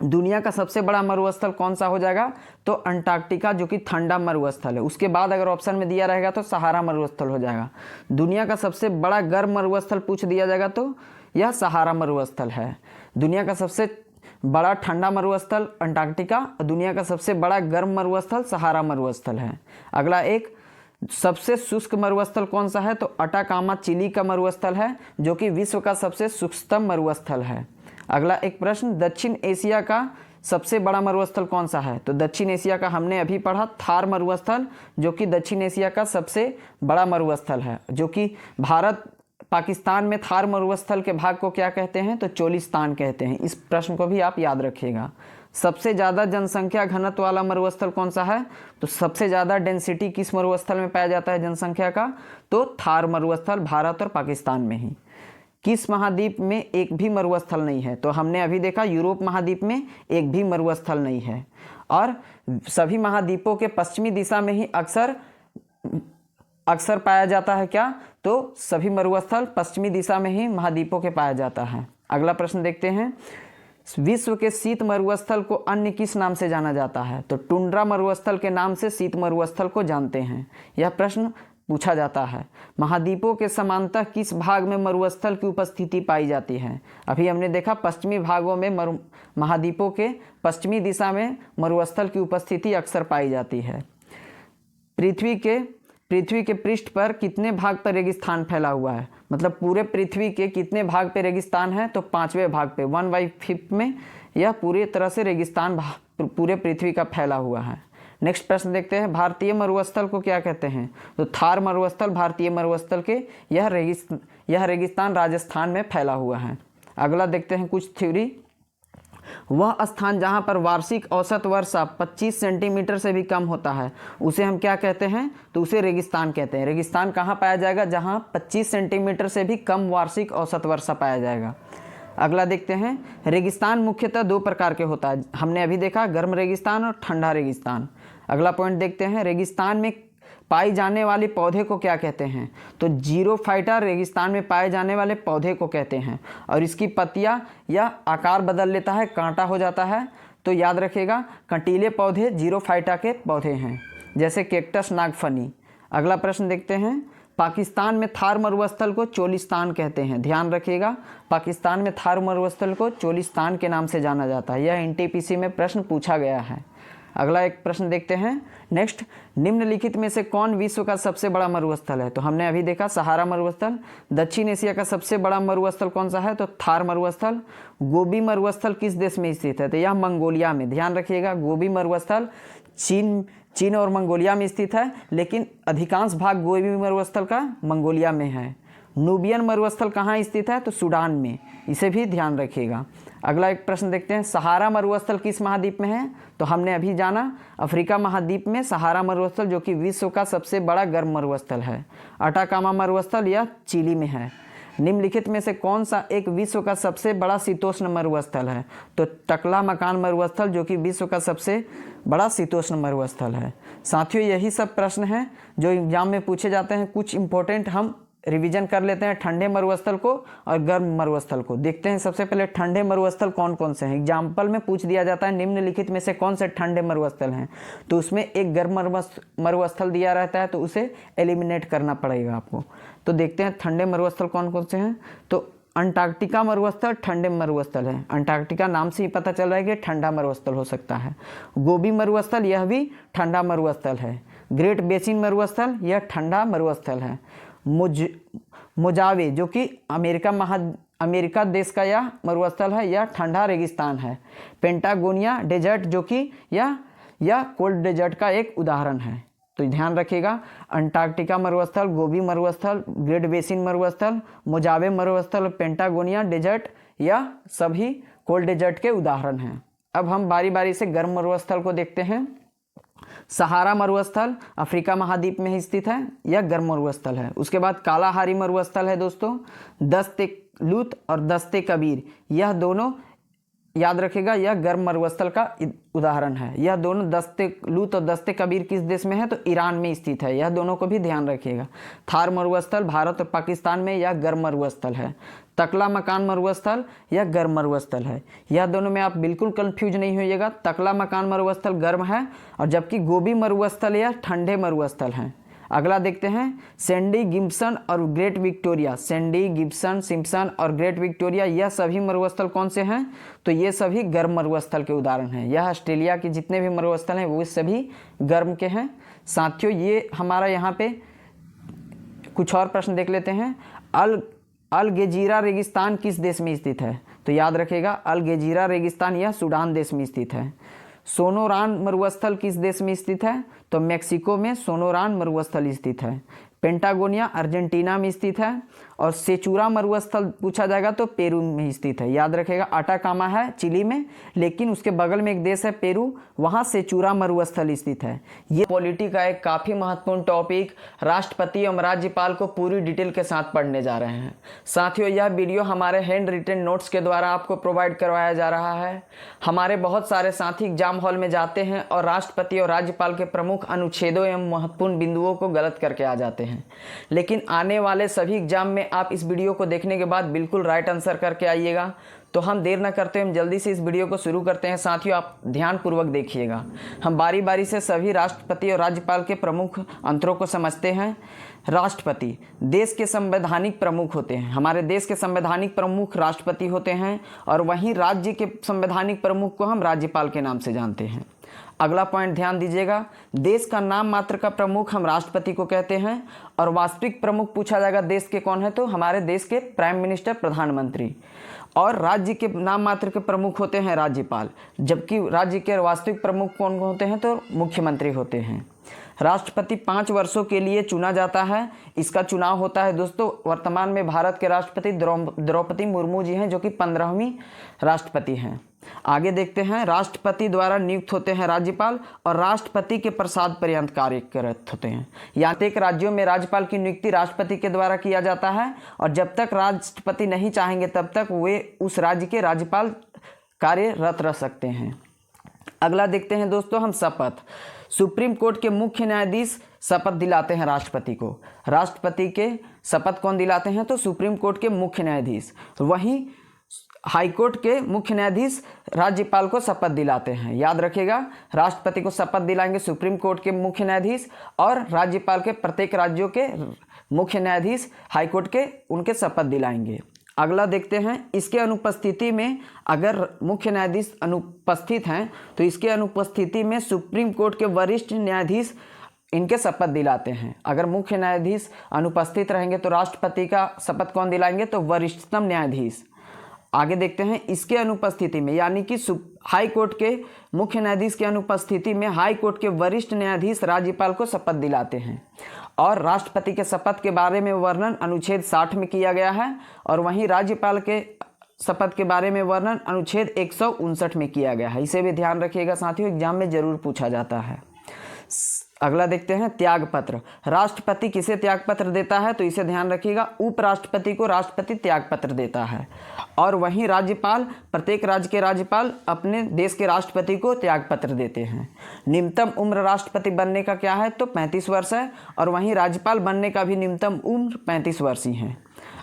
दुनिया का सबसे बड़ा मरुस्थल कौन सा हो जाएगा, तो अंटार्कटिका जो कि ठंडा मरुस्थल है। उसके बाद अगर ऑप्शन में दिया रहेगा तो सहारा मरुस्थल हो जाएगा। दुनिया का सबसे बड़ा गर्म मरुस्थल पूछ दिया जाएगा तो यह सहारा मरुस्थल है। दुनिया का सबसे बड़ा ठंडा मरुस्थल अंटार्कटिका और दुनिया का सबसे बड़ा गर्म मरुस्थल सहारा मरुस्थल है। अगला एक, सबसे शुष्क मरुस्थल कौन सा है, तो आटाकामा चिली का मरुस्थल है जो कि विश्व का सबसे शुष्कतम मरुस्थल है। अगला एक प्रश्न, दक्षिण एशिया का सबसे बड़ा मरुस्थल कौन सा है, तो दक्षिण एशिया का हमने अभी पढ़ा थार मरुस्थल जो कि दक्षिण एशिया का सबसे बड़ा मरुस्थल है, जो कि भारत पाकिस्तान में थार मरुस्थल के भाग को क्या कहते हैं, तो चोलिस्तान कहते हैं। इस प्रश्न को भी आप याद रखिएगा। सबसे ज़्यादा जनसंख्या घनत्व वाला मरुस्थल कौन सा है, तो सबसे ज़्यादा डेंसिटी किस मरुस्थल में पाया जाता है जनसंख्या का, तो थार मरुस्थल भारत और पाकिस्तान में ही। किस महाद्वीप में एक भी मरुस्थल नहीं है, तो हमने अभी देखा यूरोप महाद्वीप में एक भी मरुस्थल नहीं है। और सभी महाद्वीपों के पश्चिमी दिशा में ही अक्सर पाया जाता है क्या, तो सभी मरुस्थल पश्चिमी दिशा में ही महाद्वीपों के पाया जाता है। अगला प्रश्न देखते हैं, विश्व के शीत मरुस्थल को अन्य किस नाम से जाना जाता है, तो टुंड्रा मरुस्थल के नाम से शीत मरुस्थल को जानते हैं। यह प्रश्न पूछा जाता है। महाद्वीपों के समांतर किस भाग में मरुस्थल की उपस्थिति पाई जाती है, अभी हमने देखा पश्चिमी भागों में महाद्वीपों के पश्चिमी दिशा में मरुस्थल की उपस्थिति अक्सर पाई जाती है। पृथ्वी के पृष्ठ पर कितने भाग पर रेगिस्तान फैला हुआ है, मतलब पूरे पृथ्वी के कितने भाग पे रेगिस्तान है, तो 5वें भाग पे 1/5 में यह पूरी तरह से रेगिस्तान पूरे पृथ्वी का फैला हुआ है। नेक्स्ट प्रश्न देखते हैं, भारतीय मरुस्थल को क्या कहते हैं, तो थार मरुस्थल भारतीय मरुस्थल के यह रेगिस्तान राजस्थान में फैला हुआ है। अगला देखते हैं कुछ थ्योरी। वह स्थान जहाँ पर वार्षिक औसत वर्षा 25 सेंटीमीटर से भी कम होता है उसे हम क्या कहते हैं? तो उसे रेगिस्तान कहते हैं। रेगिस्तान कहाँ पाया जाएगा? जहाँ 25 सेंटीमीटर से भी कम वार्षिक औसत वर्षा पाया जाएगा। अगला देखते हैं, रेगिस्तान मुख्यतः दो प्रकार के होता है। हमने अभी देखा गर्म रेगिस्तान और ठंडा रेगिस्तान। अगला पॉइंट देखते हैं, रेगिस्तान में पाई जाने वाले पौधे को क्या कहते हैं? तो जीरोफाइटा रेगिस्तान में पाए जाने वाले पौधे को कहते हैं और इसकी पत्तियां या आकार बदल लेता है, कांटा हो जाता है। तो याद रखिएगा, कंटीले पौधे जीरोफाइटा के पौधे हैं, जैसे कैक्टस, नागफनी। अगला प्रश्न देखते हैं, पाकिस्तान में थार मरुस्थल को चोलिस्तान कहते हैं। ध्यान रखिएगा, पाकिस्तान में थार मरुस्थल को चोलिस्तान के नाम से जाना जाता है। यह एनटीपीसी में प्रश्न पूछा गया है। अगला एक प्रश्न देखते हैं, नेक्स्ट, निम्नलिखित में से कौन विश्व का सबसे बड़ा मरुस्थल है? तो हमने अभी देखा सहारा मरुस्थल। दक्षिण एशिया का सबसे बड़ा मरुस्थल कौन सा है? तो थार मरुस्थल। गोबी मरुस्थल किस देश में स्थित है? तो यह मंगोलिया में। ध्यान रखिएगा, गोबी मरुस्थल चीन और मंगोलिया में स्थित है, लेकिन अधिकांश भाग गोबी मरुस्थल का मंगोलिया में है। नूबियन मरुस्थल कहाँ स्थित है? तो सूडान में। इसे भी ध्यान रखिएगा। अगला एक प्रश्न देखते हैं, सहारा मरुस्थल किस महाद्वीप में है? तो हमने अभी जाना अफ्रीका महाद्वीप में सहारा मरुस्थल, जो कि विश्व का सबसे बड़ा गर्म मरुस्थल है। अटाकामा मरुस्थल यह चिली में है। निम्नलिखित में से कौन सा एक विश्व का सबसे बड़ा शीतोष्ण मरुस्थल है? तो टकला-मकान मरुस्थल, जो कि विश्व का सबसे बड़ा शीतोष्ण मरुस्थल है। साथियों, यही सब प्रश्न हैं जो एग्जाम में पूछे जाते हैं। कुछ इंपॉर्टेंट हम रिवीजन कर लेते हैं, ठंडे मरुस्थल को और गर्म मरुस्थल को। देखते हैं सबसे पहले ठंडे मरुस्थल कौन कौन से हैं। एग्जाम्पल में पूछ दिया जाता है निम्नलिखित में से कौन से ठंडे मरुस्थल हैं, तो उसमें एक गर्म मरुस्थल दिया रहता है, तो उसे एलिमिनेट करना पड़ेगा आपको। तो देखते हैं ठंडे मरुस्थल कौन कौन से हैं। तो अंटार्कटिका मरुस्थल ठंडे मरुस्थल है। अंटार्कटिका नाम से ही पता चल रहा है कि ठंडा मरुस्थल हो सकता है। गोबी मरुस्थल यह भी ठंडा मरुस्थल है। ग्रेट बेसिन मरुस्थल यह ठंडा मरुस्थल है। मोजावे, जो कि अमेरिका देश का यह मरुस्थल है, यह ठंडा रेगिस्तान है। पेंटागोनिया डेजर्ट, जो कि यह कोल्ड डेजर्ट का एक उदाहरण है। तो ध्यान रखिएगा, अंटार्कटिका मरुस्थल, गोबी मरुस्थल, ग्रेट बेसिन मरुस्थल, मोजावे मरुस्थल, पेंटागोनिया डेजर्ट, यह सभी कोल्ड डेजर्ट के उदाहरण हैं। अब हम बारी बारी से गर्म मरुस्थल को देखते हैं। सहारा मरुस्थल अफ्रीका महाद्वीप में ही स्थित है, यह गर्म मरुस्थल है। उसके बाद कालाहारी मरुस्थल है दोस्तों। दस्ते लूत और दस्ते कबीर, यह दोनों याद रखिएगा, यह गर्म मरुस्थल का उदाहरण है। यह दोनों दस्ते लूत और दस्ते कबीर किस देश में है? तो ईरान में स्थित है। यह दोनों को भी ध्यान रखिएगा। थार मरुस्थल भारत और पाकिस्तान में, यह गर्म मरुस्थल है। तकला मकान मरुस्थल यह गर्म मरुस्थल है। यह दोनों में आप बिल्कुल कंफ्यूज नहीं होइएगा। तकला मकान मरुस्थल गर्म है और जबकि गोबी मरुस्थल यह ठंडे मरुस्थल हैं। अगला देखते हैं, सैंडी गिब्सन और great Victoria. Sandy Gibson, Simpson और ग्रेट विक्टोरिया, यह सभी मरुस्थल कौन से हैं? तो ये सभी गर्म मरुस्थल के उदाहरण हैं। यह ऑस्ट्रेलिया के जितने भी मरुस्थल हैं वो सभी गर्म के हैं। साथियों, ये हमारा यहाँ पे कुछ और प्रश्न देख लेते हैं। अल गेजीरा रेगिस्तान किस देश में स्थित है? तो याद रखिएगा, अल गेजीरा रेगिस्तान यह सूडान देश में स्थित है। सोनोरान मरुस्थल किस देश में स्थित है? तो मेक्सिको में सोनोरान मरुस्थल स्थित है। पेंटागोनिया अर्जेंटीना में स्थित है। और सेचूरा मरुस्थल पूछा जाएगा तो पेरू में स्थित है। याद रखेगा, अटाकामा है चिली में, लेकिन उसके बगल में एक देश है पेरू, वहाँ सेचूरा मरुस्थल स्थित है। ये पॉलिटी का एक काफ़ी महत्वपूर्ण टॉपिक राष्ट्रपति एवं राज्यपाल को पूरी डिटेल के साथ पढ़ने जा रहे हैं। साथियों, यह वीडियो हमारे हैंड रिटन नोट्स के द्वारा आपको प्रोवाइड करवाया जा रहा है। हमारे बहुत सारे साथी एग्जाम हॉल में जाते हैं और राष्ट्रपति और राज्यपाल के प्रमुख अनुच्छेदों एवं महत्वपूर्ण बिंदुओं को गलत करके आ जाते हैं, लेकिन आने वाले सभी एग्जाम में आप इस वीडियो को देखने के बाद बिल्कुल राइट आंसर करके आइएगा। तो हम देर न करते हम जल्दी से इस वीडियो को शुरू करते हैं। साथियों, आप ध्यानपूर्वक देखिएगा। हम बारी बारी से सभी राष्ट्रपति और राज्यपाल के प्रमुख अंतरों को समझते हैं। राष्ट्रपति देश के संवैधानिक प्रमुख होते हैं। हमारे देश के संवैधानिक प्रमुख राष्ट्रपति होते हैं और वहीं राज्य के संवैधानिक प्रमुख को हम राज्यपाल के नाम से जानते हैं। अगला पॉइंट ध्यान दीजिएगा, देश का नाम मात्र का प्रमुख हम राष्ट्रपति को कहते हैं और वास्तविक प्रमुख पूछा जाएगा देश के कौन है, तो हमारे देश के प्राइम मिनिस्टर, प्रधानमंत्री। और राज्य के नाम मात्र के प्रमुख होते हैं राज्यपाल, जबकि राज्य के वास्तविक प्रमुख कौन होते हैं, तो मुख्यमंत्री होते हैं। राष्ट्रपति 5 वर्षों के लिए चुना जाता है। इसका चुनाव होता है दोस्तों, वर्तमान में भारत के राष्ट्रपति द्रौपदी मुर्मू जी हैं, जो कि 15वीं राष्ट्रपति हैं। आगे देखते हैं, राष्ट्रपति द्वारा नियुक्त होते हैं राज्यपाल और राष्ट्रपति के प्रसाद पर्यंत कार्यरत होते हैं। यहाँ एक राज्यों में राज्यपाल की नियुक्ति राष्ट्रपति के द्वारा किया जाता है और जब तक राष्ट्रपति नहीं चाहेंगे तब तक वे उस राज्य के राज्यपाल कार्यरत रह सकते हैं। अगला देखते हैं दोस्तों हम शपथ। सुप्रीम कोर्ट के मुख्य न्यायाधीश शपथ दिलाते हैं राष्ट्रपति को। राष्ट्रपति के शपथ कौन दिलाते हैं? तो सुप्रीम कोर्ट के मुख्य न्यायाधीश। वहीं हाईकोर्ट के मुख्य न्यायाधीश राज्यपाल को शपथ दिलाते हैं। याद रखिएगा, राष्ट्रपति को शपथ दिलाएंगे सुप्रीम कोर्ट के मुख्य न्यायाधीश और राज्यपाल के प्रत्येक राज्यों के मुख्य न्यायाधीश हाईकोर्ट के उनके शपथ दिलाएंगे। अगला देखते हैं, इसके अनुपस्थिति में, अगर मुख्य न्यायाधीश अनुपस्थित हैं तो इसके अनुपस्थिति में सुप्रीम कोर्ट के वरिष्ठ न्यायाधीश इनके शपथ दिलाते हैं। अगर मुख्य न्यायाधीश अनुपस्थित रहेंगे तो राष्ट्रपति का शपथ कौन दिलाएंगे? तो वरिष्ठतम न्यायाधीश। आगे देखते हैं, इसके अनुपस्थिति में, यानी कि हाई कोर्ट के मुख्य न्यायाधीश की अनुपस्थिति में हाई कोर्ट के वरिष्ठ न्यायाधीश राज्यपाल को शपथ दिलाते हैं। और राष्ट्रपति के शपथ के बारे में वर्णन अनुच्छेद 60 में किया गया है और वहीं राज्यपाल के शपथ के बारे में वर्णन अनुच्छेद 159 में किया गया है। इसे भी ध्यान रखिएगा साथियों, एग्जाम में जरूर पूछा जाता है। अगला देखते हैं, त्यागपत्र। राष्ट्रपति किसे त्यागपत्र देता है? तो इसे ध्यान रखिएगा, उपराष्ट्रपति को राष्ट्रपति त्यागपत्र देता है और वहीं राज्यपाल, प्रत्येक राज्य के राज्यपाल अपने देश के राष्ट्रपति को त्यागपत्र देते हैं। न्यूनतम उम्र राष्ट्रपति बनने का क्या है? तो 35 वर्ष है और वहीं राज्यपाल बनने का भी न्यूनतम उम्र 35 वर्ष ही है।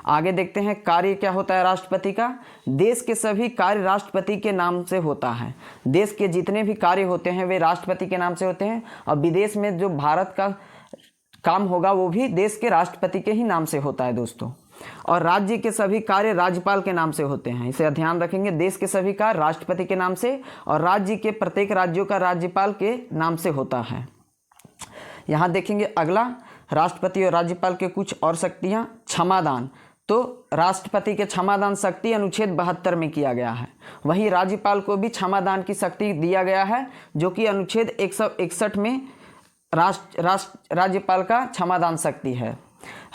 आगे देखते हैं, कार्य क्या होता है राष्ट्रपति का? देश के सभी कार्य राष्ट्रपति के नाम से होता है। देश के जितने भी कार्य होते हैं वे राष्ट्रपति के नाम से होते हैं और विदेश में जो भारत का काम होगा वो भी देश के राष्ट्रपति के ही नाम से होता है दोस्तों। और राज्य के सभी कार्य राज्यपाल के नाम से होते हैं। इसे ध्यान रखेंगे, देश के सभी कार्य राष्ट्रपति के नाम से और राज्य के प्रत्येक राज्यों का राज्यपाल के नाम से होता है। यहाँ देखेंगे अगला, राष्ट्रपति और राज्यपाल के कुछ और शक्तियाँ। क्षमादान, तो राष्ट्रपति के क्षमादान शक्ति अनुच्छेद 72 में किया गया है। वहीं राज्यपाल को भी क्षमादान की शक्ति दिया गया है जो कि अनुच्छेद 161 में राज्यपाल का क्षमादान शक्ति है।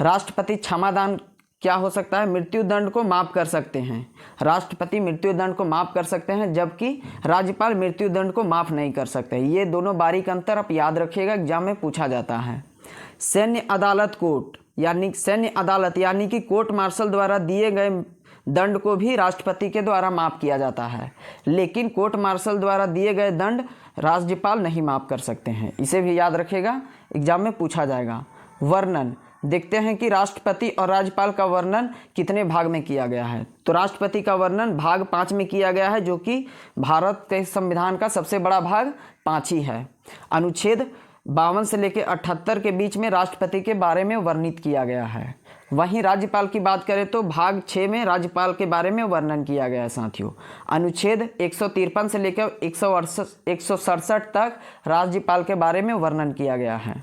राष्ट्रपति क्षमादान क्या हो सकता है? मृत्युदंड को माफ़ कर सकते हैं। राष्ट्रपति मृत्युदंड को माफ़ कर सकते हैं जबकि राज्यपाल मृत्युदंड को माफ़ नहीं कर सकते। ये दोनों बारीक अंतर आप याद रखिएगा, एग्जाम में पूछा जाता है। सैन्य अदालत कोर्ट यानी सैन्य अदालत यानी कि कोर्ट मार्शल द्वारा दिए गए दंड को भी राष्ट्रपति के द्वारा माफ़ किया जाता है, लेकिन कोर्ट मार्शल द्वारा दिए गए दंड राज्यपाल नहीं माफ़ कर सकते हैं। इसे भी याद रखिएगा, एग्जाम में पूछा जाएगा। वर्णन देखते हैं कि राष्ट्रपति और राज्यपाल का वर्णन कितने भाग में किया गया है। तो राष्ट्रपति का वर्णन भाग 5 में किया गया है जो कि भारत के संविधान का सबसे बड़ा भाग 5 ही है। अनुच्छेद 52 से लेकर 78 के बीच में राष्ट्रपति के बारे में वर्णित किया गया है। वहीं राज्यपाल की बात करें तो भाग 6 में राज्यपाल के बारे में वर्णन किया गया है साथियों। अनुच्छेद 153 से लेकर 167 तक राज्यपाल के बारे में वर्णन किया गया है।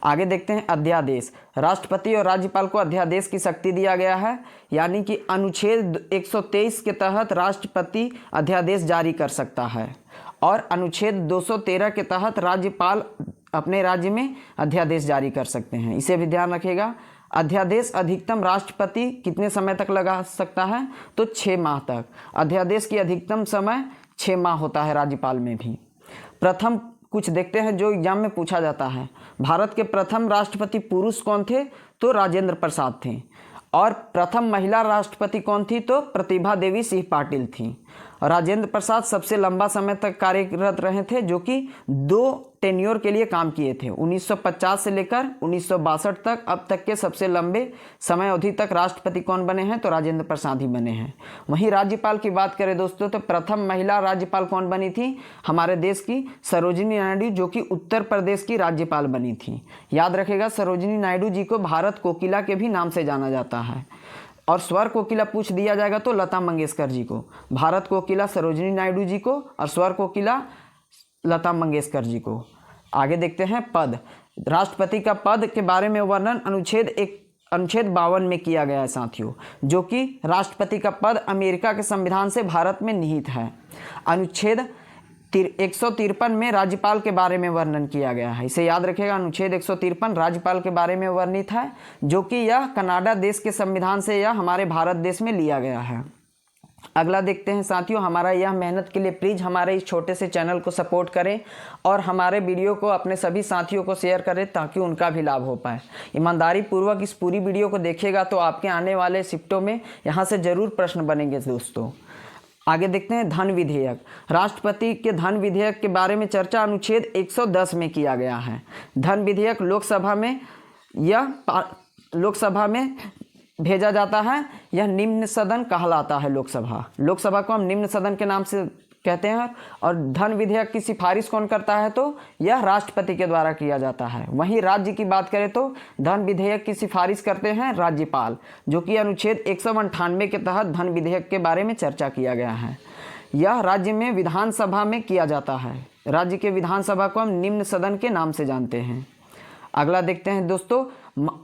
आगे देखते हैं अध्यादेश। राष्ट्रपति और राज्यपाल को अध्यादेश की शक्ति दिया गया है, यानी कि अनुच्छेद 123 के तहत राष्ट्रपति अध्यादेश जारी कर सकता है और अनुच्छेद 213 के तहत राज्यपाल अपने राज्य में अध्यादेश जारी कर सकते हैं। इसे भी ध्यान रखिएगा। अध्यादेश अधिकतम राष्ट्रपति कितने समय तक लगा सकता है? तो 6 माह तक। अध्यादेश की अधिकतम समय 6 माह होता है राज्यपाल में भी। प्रथम कुछ देखते हैं जो एग्जाम में पूछा जाता है। भारत के प्रथम राष्ट्रपति पुरुष कौन थे? तो राजेंद्र प्रसाद थे। और प्रथम महिला राष्ट्रपति कौन थी? तो प्रतिभा देवी सिंह पाटिल थी। राजेंद्र प्रसाद सबसे लंबा समय तक कार्यरत रहे थे जो कि 2 टेन्योर के लिए काम किए थे। 1950 से लेकर 1962 तक अब तक के सबसे लंबे समय अवधि तक राष्ट्रपति कौन बने हैं? तो राजेंद्र प्रसाद ही बने हैं। वहीं राज्यपाल की बात करें दोस्तों तो प्रथम महिला राज्यपाल कौन बनी थी? हमारे देश की सरोजिनी नायडू जो कि उत्तर प्रदेश की राज्यपाल बनी थी। याद रखेगा, सरोजिनी नायडू जी को भारत कोकिला के भी नाम से जाना जाता है। और स्वर कोकिला पूछ दिया जाएगा तो लता मंगेशकर जी को। भारत कोकिला सरोजिनी नायडू जी को और स्वर कोकिला लता मंगेशकर जी को। आगे देखते हैं पद। राष्ट्रपति का पद के बारे में वर्णन अनुच्छेद 52 में किया गया है साथियों, जो कि राष्ट्रपति का पद अमेरिका के संविधान से भारत में निहित है। अनुच्छेद 153 में राज्यपाल के बारे में वर्णन किया गया है। इसे याद रखिएगा, अनुच्छेद 153 राज्यपाल के बारे में वर्णित है जो कि यह कनाडा देश के संविधान से या हमारे भारत देश में लिया गया है। अगला देखते हैं साथियों, हमारा यह मेहनत के लिए प्लीज़ हमारे इस छोटे से चैनल को सपोर्ट करें और हमारे वीडियो को अपने सभी साथियों को शेयर करें ताकि उनका भी लाभ हो पाए। ईमानदारी पूर्वक इस पूरी वीडियो को देखिएगा तो आपके आने वाले शिफ्टों में यहाँ से ज़रूर प्रश्न बनेंगे दोस्तों। आगे देखते हैं धन विधेयक। राष्ट्रपति के धन विधेयक के बारे में चर्चा अनुच्छेद 110 में किया गया है। धन विधेयक लोकसभा में भेजा जाता है। यह निम्न सदन कहलाता है। लोकसभा को हम निम्न सदन के नाम से कहते हैं। और धन विधेयक की सिफारिश कौन करता है, तो यह राष्ट्रपति के द्वारा किया जाता है। वहीं राज्य की बात करें तो धन विधेयक की सिफारिश करते हैं राज्यपाल, जो कि अनुच्छेद 198 के तहत धन विधेयक के बारे में चर्चा किया गया है। यह राज्य में विधानसभा में किया जाता है। राज्य के विधानसभा को हम निम्न सदन के नाम से जानते हैं। अगला देखते हैं दोस्तों,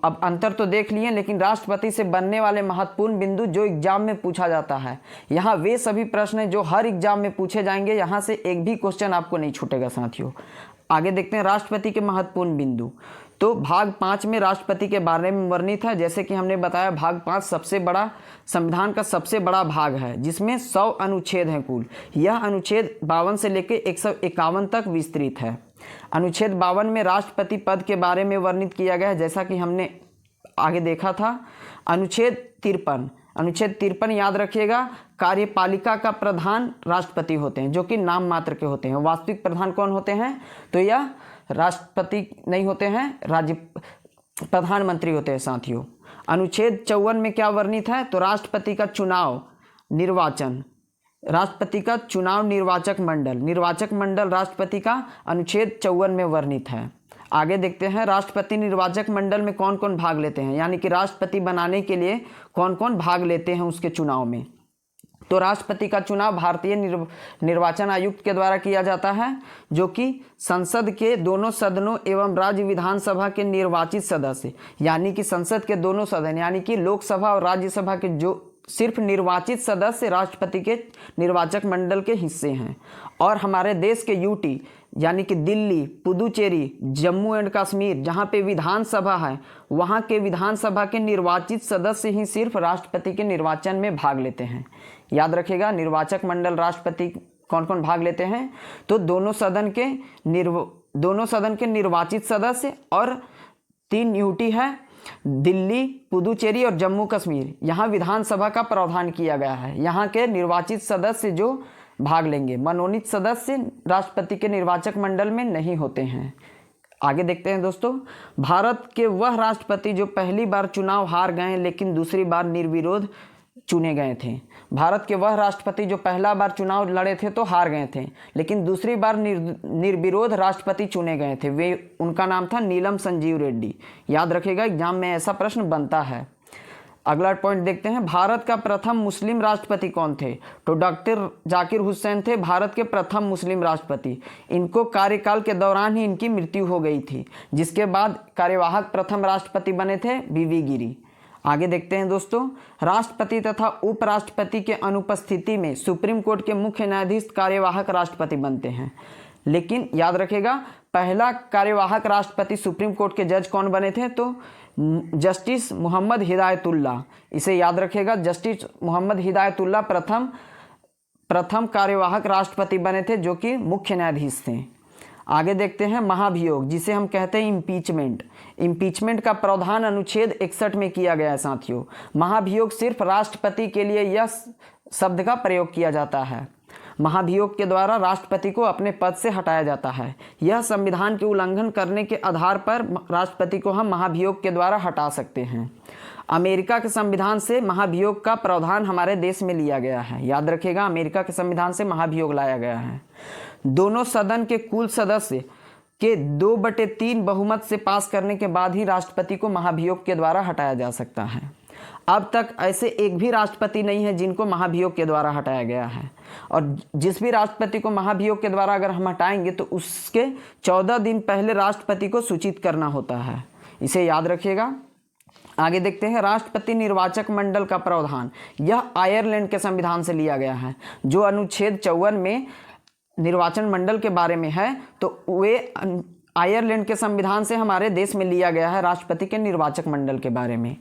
अब अंतर तो देख लिए, लेकिन राष्ट्रपति से बनने वाले महत्वपूर्ण बिंदु जो एग्जाम में पूछा जाता है। यहाँ वे सभी प्रश्न हैं जो हर एग्जाम में पूछे जाएंगे। यहाँ से एक भी क्वेश्चन आपको नहीं छूटेगा साथियों। आगे देखते हैं राष्ट्रपति के महत्वपूर्ण बिंदु। तो भाग 5 में राष्ट्रपति के बारे में वर्णित है। जैसे कि हमने बताया, भाग 5 सबसे बड़ा संविधान का सबसे बड़ा भाग है, जिसमें 100 अनुच्छेद हैं कुल। यह अनुच्छेद 52 से लेकर 151 तक विस्तृत है। अनुच्छेद 52 में राष्ट्रपति पद के बारे में वर्णित किया गया है, जैसा कि हमने आगे देखा था। अनुच्छेद 53 याद रखिएगा, कार्यपालिका का प्रधान राष्ट्रपति होते हैं, जो कि नाम मात्र के होते हैं। वास्तविक प्रधान कौन होते हैं, तो यह राष्ट्रपति नहीं होते हैं, राज्य प्रधानमंत्री होते हैं साथियों। अनुच्छेद 54 में क्या वर्णित है, तो राष्ट्रपति का चुनाव निर्वाचक मंडल राष्ट्रपति का अनुच्छेद 54 में वर्णित है। आगे देखते हैं राष्ट्रपति निर्वाचक मंडल में कौन कौन भाग लेते हैं, यानी कि राष्ट्रपति बनाने के लिए कौन कौन भाग लेते हैं उसके चुनाव में। तो राष्ट्रपति का चुनाव भारतीय निर्वाचन आयुक्त के द्वारा किया जाता है, जो कि संसद के दोनों सदनों एवं राज्य विधानसभा के निर्वाचित सदस्य, यानी कि संसद के दोनों सदन यानी कि लोकसभा और राज्यसभा के जो सिर्फ निर्वाचित सदस्य राष्ट्रपति के निर्वाचक मंडल के हिस्से हैं। और हमारे देश के यूटी यानी कि दिल्ली, पुदुचेरी, जम्मू एंड कश्मीर, जहाँ पे विधानसभा है, वहाँ के विधानसभा के निर्वाचित सदस्य ही सिर्फ राष्ट्रपति के निर्वाचन में भाग लेते हैं। याद रखिएगा, निर्वाचक मंडल राष्ट्रपति कौन कौन भाग लेते हैं, तो दोनों सदन के निर्वाचित सदस्य और 3 यूटी है, दिल्ली, पुदुचेरी और जम्मू कश्मीर। यहाँ विधानसभा का प्रावधान किया गया है। यहाँ के निर्वाचित सदस्य जो भाग लेंगे, मनोनीत सदस्य राष्ट्रपति के निर्वाचक मंडल में नहीं होते हैं। आगे देखते हैं दोस्तों, भारत के वह राष्ट्रपति जो पहली बार चुनाव हार गए लेकिन दूसरी बार निर्विरोध चुने गए थे। भारत के वह राष्ट्रपति जो पहला बार चुनाव लड़े थे तो हार गए थे, लेकिन दूसरी बार निर्विरोध राष्ट्रपति चुने गए थे। उनका नाम था नीलम संजीव रेड्डी। याद रखिएगा, एग्जाम में ऐसा प्रश्न बनता है। अगला पॉइंट देखते हैं, भारत का प्रथम मुस्लिम राष्ट्रपति कौन थे, तो डॉक्टर जाकिर हुसैन थे भारत के प्रथम मुस्लिम राष्ट्रपति। इनको कार्यकाल के दौरान ही इनकी मृत्यु हो गई थी, जिसके बाद कार्यवाहक प्रथम राष्ट्रपति बने थे वीवी गिरी। आगे देखते हैं दोस्तों, राष्ट्रपति तथा उपराष्ट्रपति के अनुपस्थिति में सुप्रीम कोर्ट के मुख्य न्यायाधीश कार्यवाहक राष्ट्रपति बनते हैं। लेकिन याद रखेगा, पहला कार्यवाहक राष्ट्रपति सुप्रीम कोर्ट के जज कौन बने थे, तो जस्टिस मोहम्मद हिदायतुल्लाह। इसे याद रखेगा, जस्टिस मोहम्मद हिदायतुल्लाह प्रथम कार्यवाहक राष्ट्रपति बने थे, जो कि मुख्य न्यायाधीश थे। आगे देखते हैं महाभियोग, जिसे हम कहते हैं इम्पीचमेंट का प्रावधान अनुच्छेद 61 में किया गया है साथियों। महाभियोग सिर्फ राष्ट्रपति के लिए यह शब्द का प्रयोग किया जाता है। महाभियोग के द्वारा राष्ट्रपति को अपने पद से हटाया जाता है। यह संविधान के उल्लंघन करने के आधार पर राष्ट्रपति को हम महाभियोग के द्वारा हटा सकते हैं। अमेरिका के संविधान से महाभियोग का प्रावधान हमारे देश में लिया गया है। याद रखिएगा, अमेरिका के संविधान से महाभियोग लाया गया है। दोनों सदन के कुल सदस्य के 2/3 बहुमत से पास करने के बाद ही राष्ट्रपति को महाभियोग के द्वारा हटाया जा सकता है। अब तक ऐसे एक भी राष्ट्रपति नहीं है जिनको महाभियोग के द्वारा हटाया गया है। और जिस भी राष्ट्रपति को महाभियोग के द्वारा अगर हम हटाएंगे तो उसके 14 दिन पहले राष्ट्रपति को सूचित करना होता है। इसे याद रखिएगा। आगे देखते हैं राष्ट्रपति निर्वाचक मंडल का प्रावधान। यह आयरलैंड के संविधान से लिया गया है। जो अनुच्छेद 54 में निर्वाचन मंडल के बारे में है, तो वे आयरलैंड के संविधान से हमारे देश में लिया गया है राष्ट्रपति के निर्वाचक मंडल के बारे में।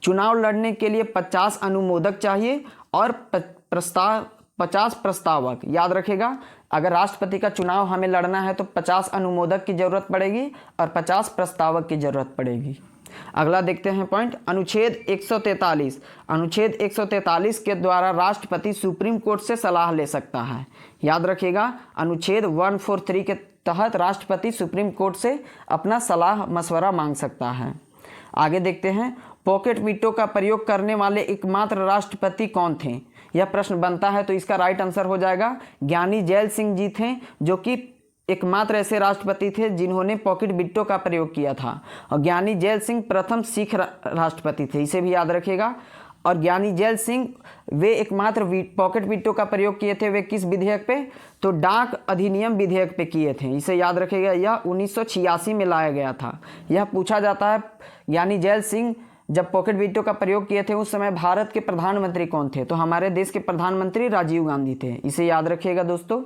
चुनाव लड़ने के लिए 50 अनुमोदक चाहिए और 50 प्रस्तावक। याद रखेगा, अगर राष्ट्रपति का चुनाव हमें लड़ना है तो 50 अनुमोदक की जरूरत पड़ेगी और 50 प्रस्तावक की जरूरत पड़ेगी। अगला देखते हैं पॉइंट, अनुच्छेद 143। अनुच्छेद 143 के द्वारा राष्ट्रपति सुप्रीम कोर्ट से सलाह ले सकता है। याद रखिएगा, अनुच्छेद 143 के तहत राष्ट्रपति सुप्रीम कोर्ट से अपना सलाह मशवरा मांग सकता है। आगे देखते हैं, पॉकेट वीटो का प्रयोग करने वाले एकमात्र राष्ट्रपति कौन थे? यह प्रश्न बनता है तो इसका राइट आंसर हो जाएगा ज्ञानी जैल सिंह जी थे, जो कि एकमात्र ऐसे राष्ट्रपति थे जिन्होंने पॉकेट वीटो का प्रयोग किया था। और ज्ञानी जैल सिंह प्रथम सिख राष्ट्रपति थे, इसे भी याद रखिएगा। और ज्ञानी जैल सिंह वे एकमात्र पॉकेट वीटो का प्रयोग किए थे। वे किस विधेयक पे? तो डाक अधिनियम विधेयक पे किए थे, इसे याद रखिएगा। यह 1986 में लाया गया था। यह पूछा जाता है, ज्ञानी जैल सिंह जब पॉकेट वीटो का प्रयोग किए थे उस समय भारत के प्रधानमंत्री कौन थे? तो हमारे देश के प्रधानमंत्री राजीव गांधी थे, इसे याद रखिएगा दोस्तों।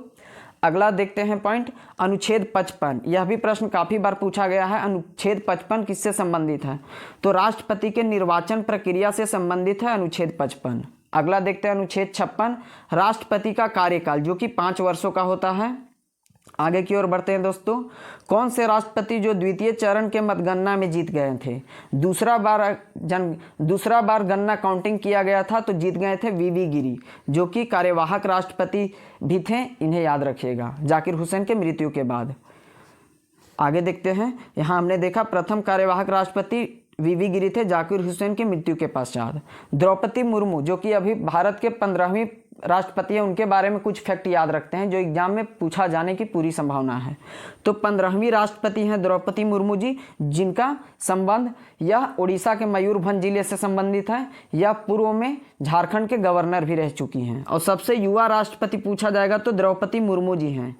अगला देखते हैं पॉइंट, अनुच्छेद 55। यह भी प्रश्न काफ़ी बार पूछा गया है। अनुच्छेद 55 किससे संबंधित है? तो राष्ट्रपति के निर्वाचन प्रक्रिया से संबंधित है अनुच्छेद 55। अगला देखते हैं अनुच्छेद 56, राष्ट्रपति का कार्यकाल, जो कि 5 वर्षों का होता है। आगे की ओर बढ़ते हैं दोस्तों, कौन से राष्ट्रपति जो द्वितीय चरण के मतगणना में जीत गए थे? दूसरा बार गणना काउंटिंग किया गया था तो जीत गए थे वीवी गिरी, जो कि कार्यवाहक राष्ट्रपति भी थे, इन्हें याद रखिएगा, जाकिर हुसैन के मृत्यु के बाद। आगे देखते हैं, यहाँ हमने देखा प्रथम कार्यवाहक राष्ट्रपति वीवी गिरी थे जाकिर हुसैन की मृत्यु के पश्चात। द्रौपदी मुर्मू, जो कि अभी भारत के 15वीं राष्ट्रपति है, उनके बारे में कुछ फैक्ट याद रखते हैं जो एग्जाम में पूछा जाने की पूरी संभावना है। तो 15वीं राष्ट्रपति हैं द्रौपदी मुर्मू जी, जिनका संबंध यह उड़ीसा के मयूरभंज जिले से संबंधित है। यह पूर्व में झारखंड के गवर्नर भी रह चुकी हैं। और सबसे युवा राष्ट्रपति पूछा जाएगा तो द्रौपदी मुर्मू जी हैं।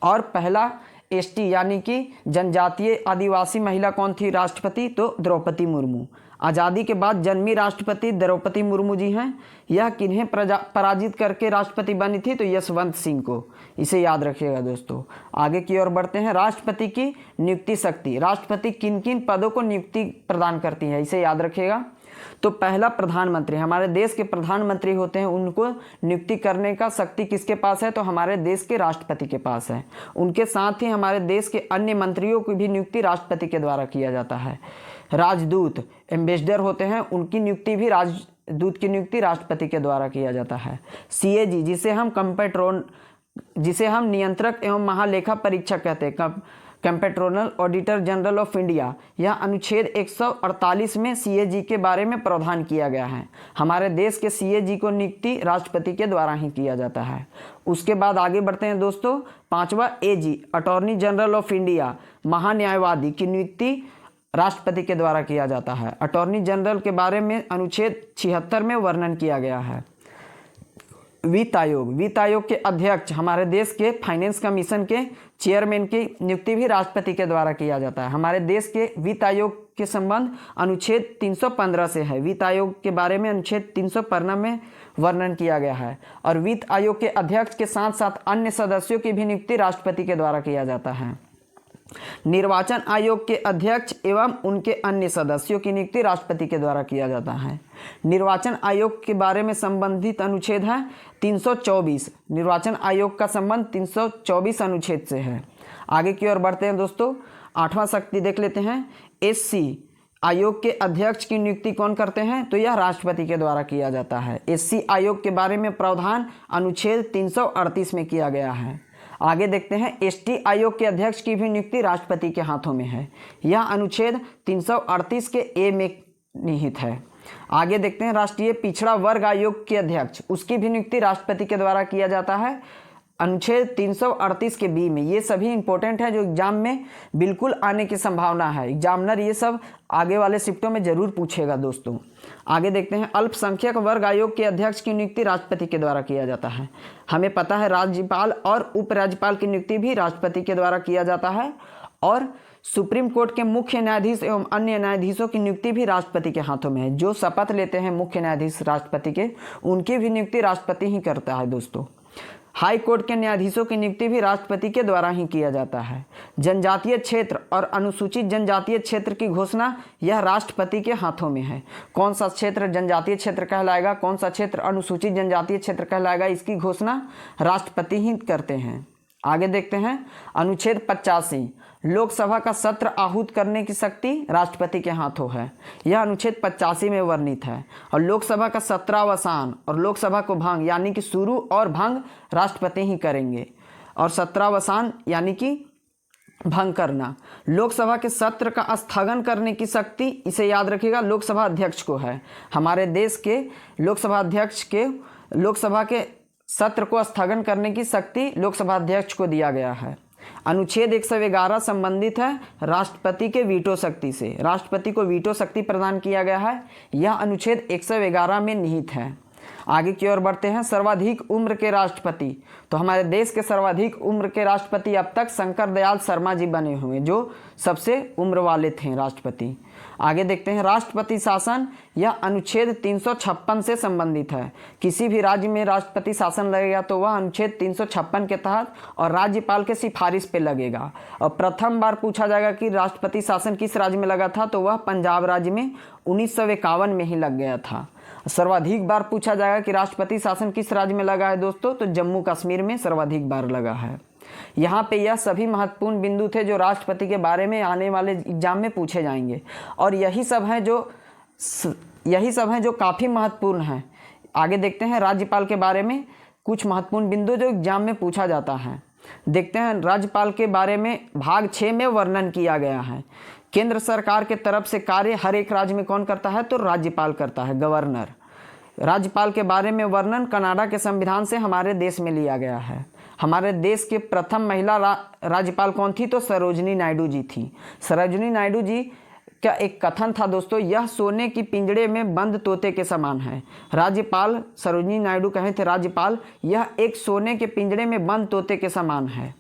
और पहला एसटी यानी कि जनजातीय आदिवासी महिला कौन थी राष्ट्रपति? तो द्रौपदी मुर्मू। आज़ादी के बाद जन्मी राष्ट्रपति द्रौपदी मुर्मू जी हैं। यह किन्हें पराजित करके राष्ट्रपति बनी थी? तो यशवंत सिंह को, इसे याद रखिएगा दोस्तों। आगे की ओर बढ़ते हैं, राष्ट्रपति की नियुक्ति शक्ति। राष्ट्रपति किन किन पदों को नियुक्ति प्रदान करती है, इसे याद रखिएगा। तो पहला प्रधानमंत्री, हमारे देश के प्रधानमंत्री होते हैं, उनको नियुक्ति करने का शक्ति किसके पास है? तो हमारे देश के राष्ट्रपति के पास है। उनके साथ ही हमारे देश के अन्य मंत्रियों की भी नियुक्ति राष्ट्रपति के द्वारा किया जाता है। राजदूत एम्बेसडर होते हैं, उनकी नियुक्ति भी राजदूत की नियुक्ति राष्ट्रपति के द्वारा किया जाता है। सीएजी, जिसे हम नियंत्रक एवं महालेखा परीक्षक कहते हैं, कंपेट्रोनल ऑडिटर जनरल ऑफ इंडिया, यह अनुच्छेद 148 में सीएजी के बारे में प्रावधान किया गया है। हमारे देश के सीएजी को नियुक्ति राष्ट्रपति के द्वारा ही किया जाता है। उसके बाद आगे बढ़ते हैं दोस्तों, 5वां एजी, अटॉर्नी जनरल ऑफ इंडिया, महान्यायवादी की नियुक्ति राष्ट्रपति के द्वारा किया जाता है। अटॉर्नी जनरल के बारे में अनुच्छेद 76 में वर्णन किया गया है। वित्त आयोग के अध्यक्ष, हमारे देश के फाइनेंस कमीशन के चेयरमैन की नियुक्ति भी राष्ट्रपति के द्वारा किया जाता है। हमारे देश के वित्त आयोग के संबंध अनुच्छेद 315 से है। वित्त आयोग के बारे में अनुच्छेद 315 में वर्णन किया गया है। और वित्त आयोग के अध्यक्ष के साथ साथ अन्य सदस्यों की भी नियुक्ति राष्ट्रपति के द्वारा किया जाता है। निर्वाचन आयोग के अध्यक्ष एवं उनके अन्य सदस्यों की नियुक्ति राष्ट्रपति के द्वारा किया जाता है। निर्वाचन आयोग के बारे में संबंधित अनुच्छेद है 324। निर्वाचन आयोग का संबंध 324 अनुच्छेद से है। आगे की ओर बढ़ते हैं दोस्तों, 8वां शक्ति देख लेते हैं। एससी आयोग के अध्यक्ष की नियुक्ति कौन करते हैं? तो यह राष्ट्रपति के द्वारा किया जाता है। एससी आयोग के बारे में प्रावधान अनुच्छेद 338 में किया गया है। आगे देखते हैं, एसटी आयोग के अध्यक्ष की भी नियुक्ति राष्ट्रपति के हाथों में है। यह अनुच्छेद 338 के ए में निहित है। आगे देखते हैं, राष्ट्रीय पिछड़ा वर्ग आयोग के अध्यक्ष, उसकी भी नियुक्ति राष्ट्रपति के द्वारा किया जाता है अनुच्छेद 338 के बी में। ये सभी इंपॉर्टेंट है जो एग्जाम में बिल्कुल आने की संभावना है। एग्जामिनर ये सब आगे वाले शिफ्टों में जरूर पूछेगा दोस्तों। आगे देखते हैं, अल्पसंख्यक वर्ग आयोग के अध्यक्ष की नियुक्ति राष्ट्रपति के द्वारा किया जाता है। हमें पता है राज्यपाल और उपराज्यपाल की नियुक्ति भी राष्ट्रपति के द्वारा किया जाता है। और सुप्रीम कोर्ट के मुख्य न्यायाधीश एवं अन्य न्यायाधीशों की नियुक्ति भी राष्ट्रपति के हाथों में है। जो शपथ लेते हैं मुख्य न्यायाधीश राष्ट्रपति के, उनकी भी नियुक्ति राष्ट्रपति ही करता है दोस्तों। हाई कोर्ट के न्यायाधीशों की नियुक्ति भी राष्ट्रपति के द्वारा ही किया जाता है। जनजातीय क्षेत्र और अनुसूचित जनजातीय क्षेत्र की घोषणा यह राष्ट्रपति के हाथों में है। कौन सा क्षेत्र जनजातीय क्षेत्र कहलाएगा, कौन सा क्षेत्र अनुसूचित जनजातीय क्षेत्र कहलाएगा, इसकी घोषणा राष्ट्रपति ही करते हैं। आगे देखते हैं अनुच्छेद 85, लोकसभा का सत्र आहूत करने की शक्ति राष्ट्रपति के हाथों है। यह अनुच्छेद 85 में वर्णित है। और लोकसभा का सत्रावसान और लोकसभा को भंग यानी कि शुरू और भंग राष्ट्रपति ही करेंगे। और सत्रावसान यानी कि भंग करना। लोकसभा के सत्र का स्थगन करने की शक्ति, इसे याद रखिएगा, लोकसभा अध्यक्ष को है। हमारे देश के लोकसभा अध्यक्ष के लोकसभा के सत्र को स्थगन करने की शक्ति लोकसभा अध्यक्ष को दिया गया है। अनुच्छेद 111 संबंधित है राष्ट्रपति के वीटो शक्ति से। राष्ट्रपति को वीटो शक्ति प्रदान किया गया है। यह अनुच्छेद 111 में निहित है। आगे की ओर बढ़ते हैं। सर्वाधिक उम्र के राष्ट्रपति, तो हमारे देश के सर्वाधिक उम्र के राष्ट्रपति अब तक शंकर दयाल शर्मा जी बने हुए, जो सबसे उम्र वाले थे राष्ट्रपति। आगे देखते हैं राष्ट्रपति शासन, यह अनुच्छेद 356 से संबंधित है। किसी भी राज्य में राष्ट्रपति शासन लगेगा तो वह अनुच्छेद 356 के तहत और राज्यपाल के सिफारिश पे लगेगा। और प्रथम बार पूछा जाएगा कि राष्ट्रपति शासन किस राज्य में लगा था, तो वह पंजाब राज्य में 1951 में ही लग गया था। सर्वाधिक बार पूछा जाएगा कि राष्ट्रपति शासन किस राज्य में लगा है दोस्तों, तो जम्मू कश्मीर में सर्वाधिक बार लगा है। यहाँ पे यह सभी महत्वपूर्ण बिंदु थे जो राष्ट्रपति के बारे में आने वाले एग्जाम में पूछे जाएंगे। और यही सब हैं जो काफ़ी महत्वपूर्ण हैं। आगे देखते हैं राज्यपाल के बारे में कुछ महत्वपूर्ण बिंदु जो एग्जाम में पूछा जाता है। देखते हैं राज्यपाल के बारे में भाग 6 में वर्णन किया गया है। केंद्र सरकार के तरफ से कार्य हर एक राज्य में कौन करता है, तो राज्यपाल करता है, गवर्नर। राज्यपाल के बारे में वर्णन कनाडा के संविधान से हमारे देश में लिया गया है। हमारे देश के प्रथम महिला राज्यपाल कौन थी, तो सरोजिनी नायडू जी थी। सरोजिनी नायडू जी का एक कथन था दोस्तों, यह सोने की पिंजड़े में बंद तोते के समान है। राज्यपाल सरोजिनी नायडू कहे थे, राज्यपाल यह एक सोने के पिंजड़े में बंद तोते के समान है।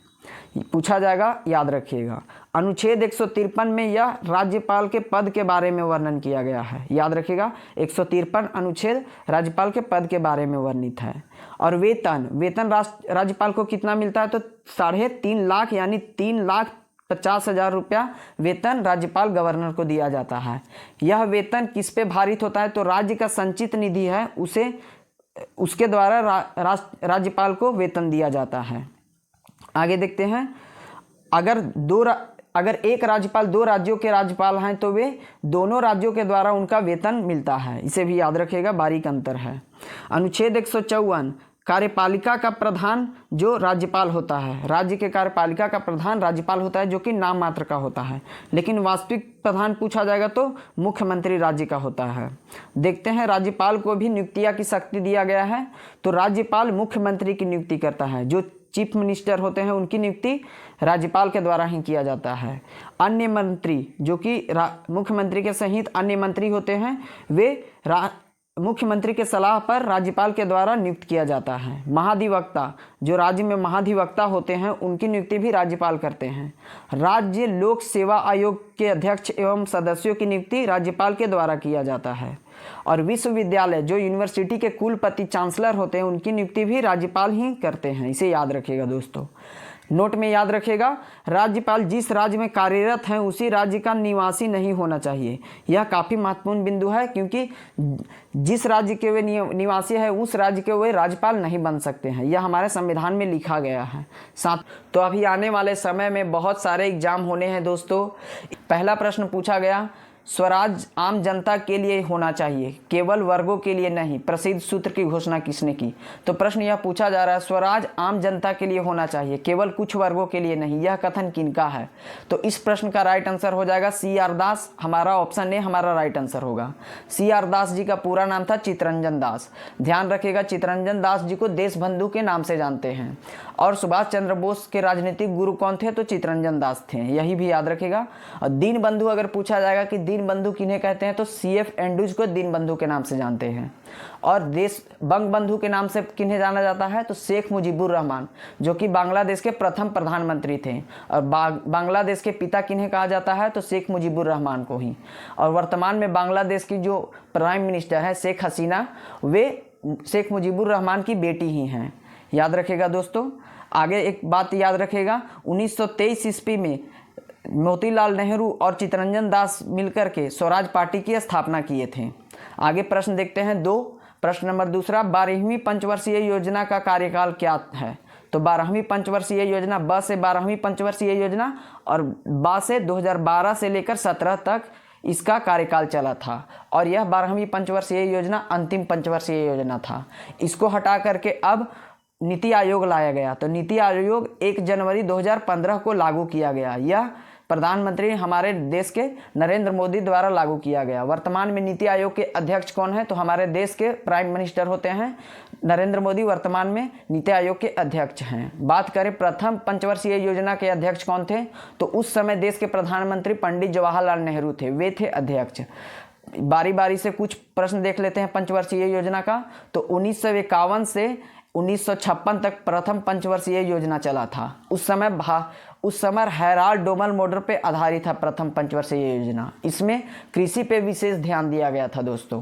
पूछा जाएगा, याद रखिएगा। अनुच्छेद 153 में यह राज्यपाल के पद के बारे में वर्णन किया गया है। याद रखिएगा, 153 अनुच्छेद राज्यपाल के पद के बारे में वर्णित है। और वेतन राज्यपाल को कितना मिलता है, तो 3.5 लाख यानी 3,50,000 रुपया वेतन राज्यपाल गवर्नर को दिया जाता है। यह वेतन किस पे भारित होता है, तो राज्य का संचित निधि है उसके द्वारा राज्यपाल को वेतन दिया जाता है। आगे देखते हैं, अगर एक राज्यपाल 2 राज्यों के राज्यपाल हैं तो वे दोनों राज्यों के द्वारा उनका वेतन मिलता है। इसे भी याद रखिएगा, बारीक अंतर है। अनुच्छेद 154 कार्यपालिका का प्रधान जो राज्यपाल होता है, राज्य के कार्यपालिका का प्रधान राज्यपाल होता है, जो कि नाम मात्र का होता है। लेकिन वास्तविक प्रधान पूछा जाएगा तो मुख्यमंत्री राज्य का होता है। देखते हैं राज्यपाल को भी नियुक्तियां की शक्ति दिया गया है। तो राज्यपाल मुख्यमंत्री की नियुक्ति करता है। जो चीफ मिनिस्टर होते हैं उनकी नियुक्ति राज्यपाल के द्वारा ही किया जाता है। अन्य मंत्री जो कि मुख्यमंत्री के सहित अन्य मंत्री होते हैं, वे मुख्यमंत्री के सलाह पर राज्यपाल के द्वारा नियुक्त किया जाता है। महाधिवक्ता जो राज्य में महाधिवक्ता होते हैं, उनकी नियुक्ति भी राज्यपाल करते हैं। राज्य लोक सेवा आयोग के अध्यक्ष एवं सदस्यों की नियुक्ति राज्यपाल के द्वारा किया जाता है। और विश्वविद्यालय जो यूनिवर्सिटी के कुलपति चांसलर होते हैं, उनकी नियुक्ति भी राज्यपाल ही करते हैं। इसे याद रखिएगा दोस्तों, नोट में याद रखिएगा। राज्यपाल जिस राज्य में कार्यरत हैं उसी राज्य का निवासी नहीं होना चाहिए। यह काफ़ी महत्वपूर्ण बिंदु है, क्योंकि जिस राज्य के वे निवासी है उस राज्य के वे राज्यपाल नहीं बन सकते हैं। यह हमारे संविधान में लिखा गया है। तो अभी आने वाले समय में बहुत सारे एग्जाम होने हैं दोस्तों। पहला प्रश्न पूछा गया, स्वराज आम जनता के लिए होना चाहिए, केवल वर्गों के लिए नहीं। प्रसिद्ध सूत्र की घोषणा किसने की? तो प्रश्न यह पूछा जा रहा है, स्वराज आम जनता के लिए होना चाहिए, केवल कुछ वर्गों के लिए नहीं। यह कथन किनका है? तो इस प्रश्न का राइट आंसर हो जाएगा CR दास। हमारा ऑप्शन ए हमारा राइट आंसर होगा। CR दास जी का पूरा नाम था चित्तरंजन दास। ध्यान रखिएगा, चित्तरंजन दास जी को देशबंधु के नाम से जानते हैं। और सुभाष चंद्र बोस के राजनीतिक गुरु कौन थे? तो चित्तरंजन दास थे। यही भी याद रखिएगा। और दीनबंधु अगर पूछा जाएगा कि दीनबंधु किन्हें कहते हैं, तो CF एंड्रूज को दीनबंधु के नाम से जानते हैं। और देश बंगबंधु के नाम से किन्हें जाना जाता है? तो शेख मुजीबुर रहमान, जो कि बांग्लादेश के प्रथम प्रधानमंत्री थे। और बांग्लादेश के पिता किन्हें कहा जाता है? तो शेख मुजीबुर रहमान को ही। और वर्तमान में बांग्लादेश की जो प्राइम मिनिस्टर है शेख हसीना, वे शेख मुजीबुर रहमान की बेटी ही हैं। याद रखिएगा दोस्तों। आगे एक बात याद रखिएगा, 1923 ईस्वी में मोतीलाल नेहरू और चित्तरंजन दास मिलकर के स्वराज पार्टी की स्थापना किए थे। आगे प्रश्न देखते हैं 2। प्रश्न नंबर दूसरा, 12वीं पंचवर्षीय योजना का कार्यकाल क्या है? तो 12वीं पंचवर्षीय योजना, ब से 12वीं पंचवर्षीय योजना और बा से 2012 से लेकर 17 तक इसका कार्यकाल चला था। और यह 12वीं पंचवर्षीय योजना अंतिम पंचवर्षीय योजना था। इसको हटा करके अब नीति आयोग लाया गया। तो नीति आयोग 1 जनवरी 2015 को लागू किया गया। यह प्रधानमंत्री हमारे देश के नरेंद्र मोदी द्वारा लागू किया गया। वर्तमान में नीति आयोग के अध्यक्ष कौन है? तो हमारे देश के प्राइम मिनिस्टर होते हैं नरेंद्र मोदी, वर्तमान में नीति आयोग के अध्यक्ष हैं। बात करें प्रथम पंचवर्षीय योजना के अध्यक्ष कौन थे? तो उस समय देश के प्रधानमंत्री पंडित जवाहरलाल नेहरू थे, वे थे अध्यक्ष। बारी बारी से कुछ प्रश्न देख लेते हैं पंचवर्षीय योजना का। तो 1951 से 1956 तक प्रथम पंचवर्षीय योजना चला था। उस समय हैराल्ड डोमल मॉडल पे आधारित था प्रथम पंचवर्षीय योजना। इसमें कृषि पे विशेष ध्यान दिया गया था दोस्तों।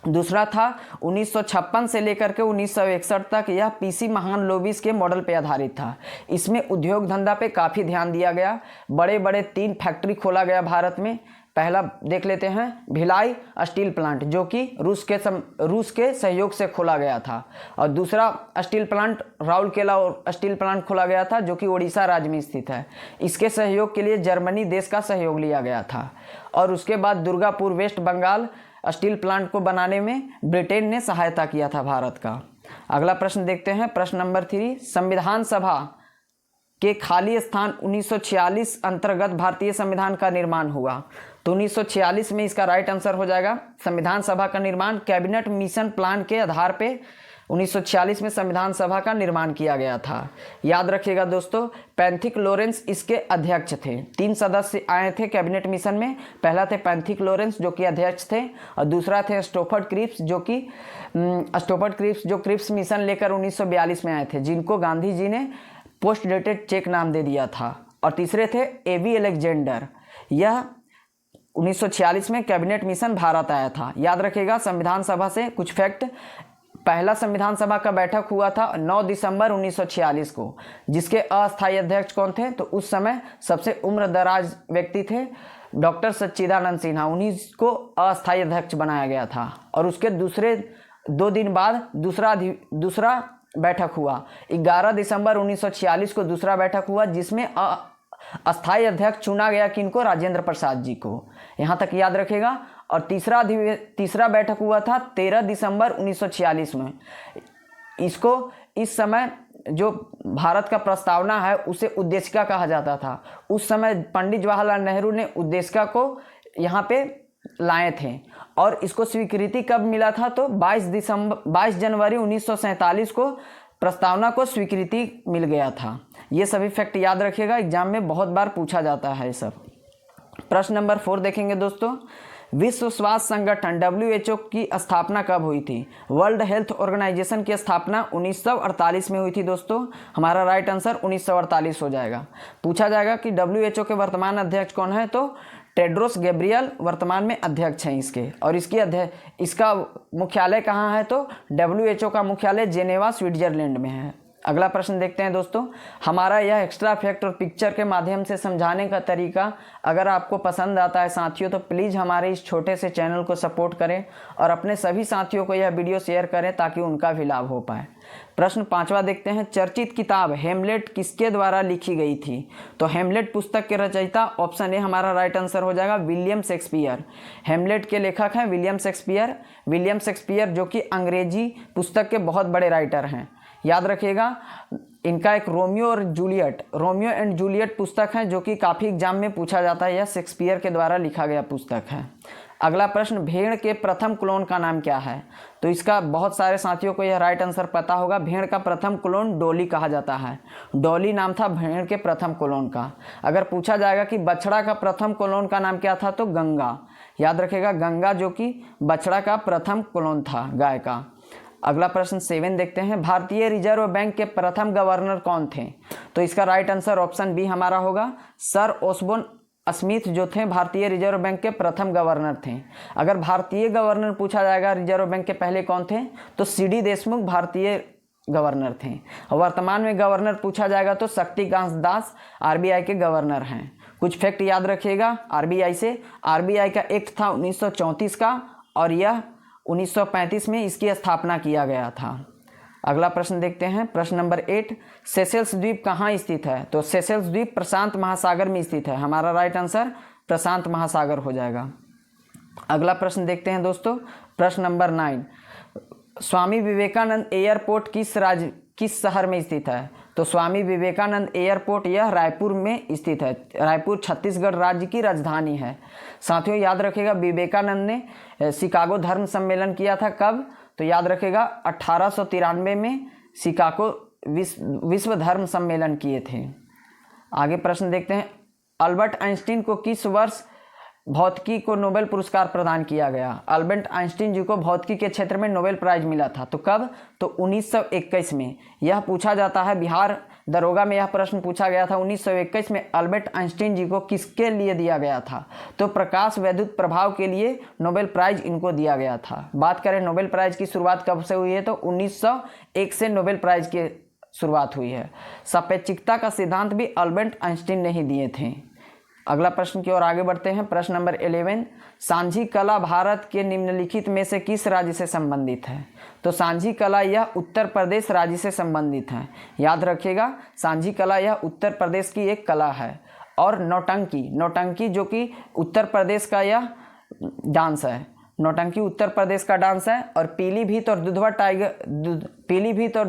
दूसरा था 1956 से लेकर के 1961 तक, यह पीसी महान लोबिस के मॉडल पे आधारित था। इसमें उद्योग धंधा पे काफ़ी ध्यान दिया गया। बड़े बड़े 3 फैक्ट्री खोला गया भारत में। पहला देख लेते हैं भिलाई स्टील प्लांट, जो कि रूस के सहयोग से खोला गया था। और दूसरा steel plant Rourkela steel plant खोला गया था, जो कि उड़ीसा राज्य में स्थित है। इसके सहयोग के लिए जर्मनी देश का सहयोग लिया गया था। और उसके बाद दुर्गापुर वेस्ट बंगाल स्टील प्लांट को बनाने में ब्रिटेन ने सहायता किया था भारत का। अगला प्रश्न देखते हैं, प्रश्न नंबर 3। संविधान सभा के खाली स्थान 1946 अंतर्गत भारतीय संविधान का निर्माण हुआ। तो 1946 में इसका राइट आंसर हो जाएगा। संविधान सभा का निर्माण कैबिनेट मिशन प्लान के आधार पे 1946 में संविधान सभा का निर्माण किया गया था। याद रखिएगा दोस्तों, पैंथिक लॉरेंस इसके अध्यक्ष थे। 3 सदस्य आए थे कैबिनेट मिशन में। पहला थे पैंथिक लॉरेंस, जो कि अध्यक्ष थे, और दूसरा थे स्टोफर्ड क्रिप्स, जो क्रिप्स मिशन लेकर 1942 में आए थे, जिनको गांधी जी ने पोस्ट डेटेड चेक नाम दे दिया था। और तीसरे थे एवी अलेक्जेंडर। यह 1946 में कैबिनेट मिशन भारत आया था। याद रखिएगा संविधान सभा से कुछ फैक्ट। पहला संविधान सभा का बैठक हुआ था 9 दिसंबर 1946 को, जिसके अस्थायी अध्यक्ष कौन थे? तो उस समय सबसे उम्रदराज व्यक्ति थे डॉक्टर सच्चिदानंद सिन्हा, उन्हीं को अस्थायी अध्यक्ष बनाया गया था। और उसके दूसरे 2 दिन बाद दूसरा बैठक हुआ। 11 दिसंबर 1946 को दूसरा बैठक हुआ, जिसमें अस्थायी अध्यक्ष चुना गया किनको? राजेंद्र प्रसाद जी को। यहाँ तक याद रखेगा। और तीसरा बैठक हुआ था 13 दिसंबर 1946 में। इस समय जो भारत का प्रस्तावना है उसे उद्देशिका कहा जाता था। उस समय पंडित जवाहरलाल नेहरू ने उद्देशिका को यहाँ पे लाए थे। और इसको स्वीकृति कब मिला था? तो 22 जनवरी 1947 को प्रस्तावना को स्वीकृति मिल गया था। ये सभी फैक्ट याद रखिएगा, एग्जाम में बहुत बार पूछा जाता है ये सब। प्रश्न नंबर 4 देखेंगे दोस्तों। विश्व स्वास्थ्य संगठन WHO की स्थापना कब हुई थी? वर्ल्ड हेल्थ ऑर्गेनाइजेशन की स्थापना 1948 में हुई थी दोस्तों। हमारा राइट आंसर 1948 हो जाएगा। पूछा जाएगा कि WHO के वर्तमान अध्यक्ष कौन है? तो टेड्रोस गैब्रियल वर्तमान में अध्यक्ष हैं इसके। और इसका मुख्यालय कहाँ है? तो WHO का मुख्यालय जेनेवा स्विट्जरलैंड में है। अगला प्रश्न देखते हैं दोस्तों। हमारा यह एक्स्ट्रा फैक्ट और पिक्चर के माध्यम से समझाने का तरीका अगर आपको पसंद आता है साथियों, तो प्लीज़ हमारे इस छोटे से चैनल को सपोर्ट करें और अपने सभी साथियों को यह वीडियो शेयर करें ताकि उनका भी लाभ हो पाए। प्रश्न 5वां देखते हैं। चर्चित किताब हेमलेट किसके द्वारा लिखी गई थी? तो हेमलेट पुस्तक के रचयिता ऑप्शन ए हमारा राइट आंसर हो जाएगा, विलियम शेक्सपियर। हेमलेट के लेखक हैं विलियम शेक्सपियर, जो कि अंग्रेजी पुस्तक के बहुत बड़े राइटर हैं। याद रखिएगा इनका एक रोमियो एंड जूलियट पुस्तक है, जो कि काफ़ी एग्जाम में पूछा जाता है। यह शेक्सपियर के द्वारा लिखा गया पुस्तक है। अगला प्रश्न, भेड़ के प्रथम क्लोन का नाम क्या है? तो इसका बहुत सारे साथियों को यह राइट आंसर पता होगा। भेड़ का प्रथम क्लोन डॉली कहा जाता है। डॉली नाम था भेड़ के प्रथम क्लोन का। अगर पूछा जाएगा कि बछड़ा का प्रथम क्लोन का नाम क्या था? तो गंगा। याद रखेगा गंगा, जो कि बछड़ा का प्रथम क्लोन था गाय का। अगला प्रश्न 7 देखते हैं। भारतीय रिजर्व बैंक के प्रथम गवर्नर कौन थे? तो इसका राइट आंसर ऑप्शन बी हमारा होगा, सर ओस्बोर्न स्मिथ, जो थे भारतीय रिजर्व बैंक के प्रथम गवर्नर थे। अगर भारतीय गवर्नर पूछा जाएगा रिजर्व बैंक के पहले कौन थे? तो CD देशमुख भारतीय गवर्नर थे। वर्तमान में गवर्नर पूछा जाएगा तो शक्तिकांत दास आरबीआई के गवर्नर हैं। कुछ फैक्ट याद रखिएगा आरबीआई से। आरबीआई का एक्ट था 1934 का और यह 1935 में इसकी स्थापना किया गया था। अगला प्रश्न देखते हैं, प्रश्न नंबर 8, सेशेल्स द्वीप कहाँ स्थित है? तो सेशेल्स द्वीप प्रशांत महासागर में स्थित है। हमारा राइट आंसर प्रशांत महासागर हो जाएगा। अगला प्रश्न देखते हैं दोस्तों, प्रश्न नंबर 9, स्वामी विवेकानंद एयरपोर्ट किस शहर में स्थित है? तो स्वामी विवेकानंद एयरपोर्ट यह रायपुर में स्थित है। रायपुर छत्तीसगढ़ राज्य की राजधानी है। साथियों याद रखिएगा विवेकानंद ने शिकागो धर्म सम्मेलन किया था। कब? तो याद रखिएगा 1893 में शिकागो विश्व धर्म सम्मेलन किए थे। आगे प्रश्न देखते हैं, अल्बर्ट आइंस्टीन को किस वर्ष भौतिकी को नोबेल पुरस्कार प्रदान किया गया? अल्बर्ट आइंस्टीन जी को भौतिकी के क्षेत्र में नोबेल प्राइज मिला था। तो कब? तो 1921 में। यह पूछा जाता है, बिहार दरोगा में यह प्रश्न पूछा गया था 1921 में अल्बर्ट आइंस्टीन जी को किसके लिए दिया गया था? तो प्रकाश वैद्युत प्रभाव के लिए नोबेल प्राइज इनको दिया गया था। बात करें नोबेल प्राइज की शुरुआत कब से हुई है? तो 1901 से नोबेल प्राइज की शुरुआत हुई है। सापेक्षिकता का सिद्धांत भी अल्बर्ट आइंस्टीन ने ही दिए थे। अगला प्रश्न की ओर आगे बढ़ते हैं, प्रश्न नंबर 11, सांझी कला भारत के निम्नलिखित में से किस राज्य से संबंधित है? तो सांझी कला यह उत्तर प्रदेश राज्य से संबंधित है। याद रखिएगा सांझी कला यह उत्तर प्रदेश की एक कला है। और नौटंकी जो कि उत्तर प्रदेश का यह डांस है। नौटंकी उत्तर प्रदेश का डांस है। और पीलीभीत और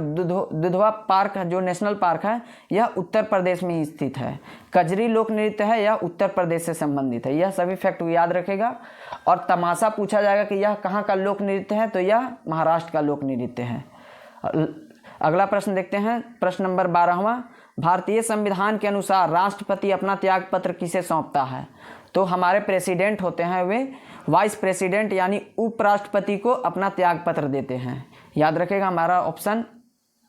दुधवा पार्क जो नेशनल पार्क है यह उत्तर प्रदेश में स्थित है। कजरी लोक नृत्य है, यह उत्तर प्रदेश से संबंधित है। यह सभी फैक्ट याद रखेगा। और तमाशा पूछा जाएगा कि यह कहाँ का लोक नृत्य है? तो यह महाराष्ट्र का लोक नृत्य है। अगला प्रश्न देखते हैं, प्रश्न नंबर 12वां, भारतीय संविधान के अनुसार राष्ट्रपति अपना त्याग पत्र किसे सौंपता है? तो हमारे प्रेसिडेंट होते हैं वे वाइस प्रेसिडेंट यानी उपराष्ट्रपति को अपना त्याग पत्र देते हैं। याद रखिएगा हमारा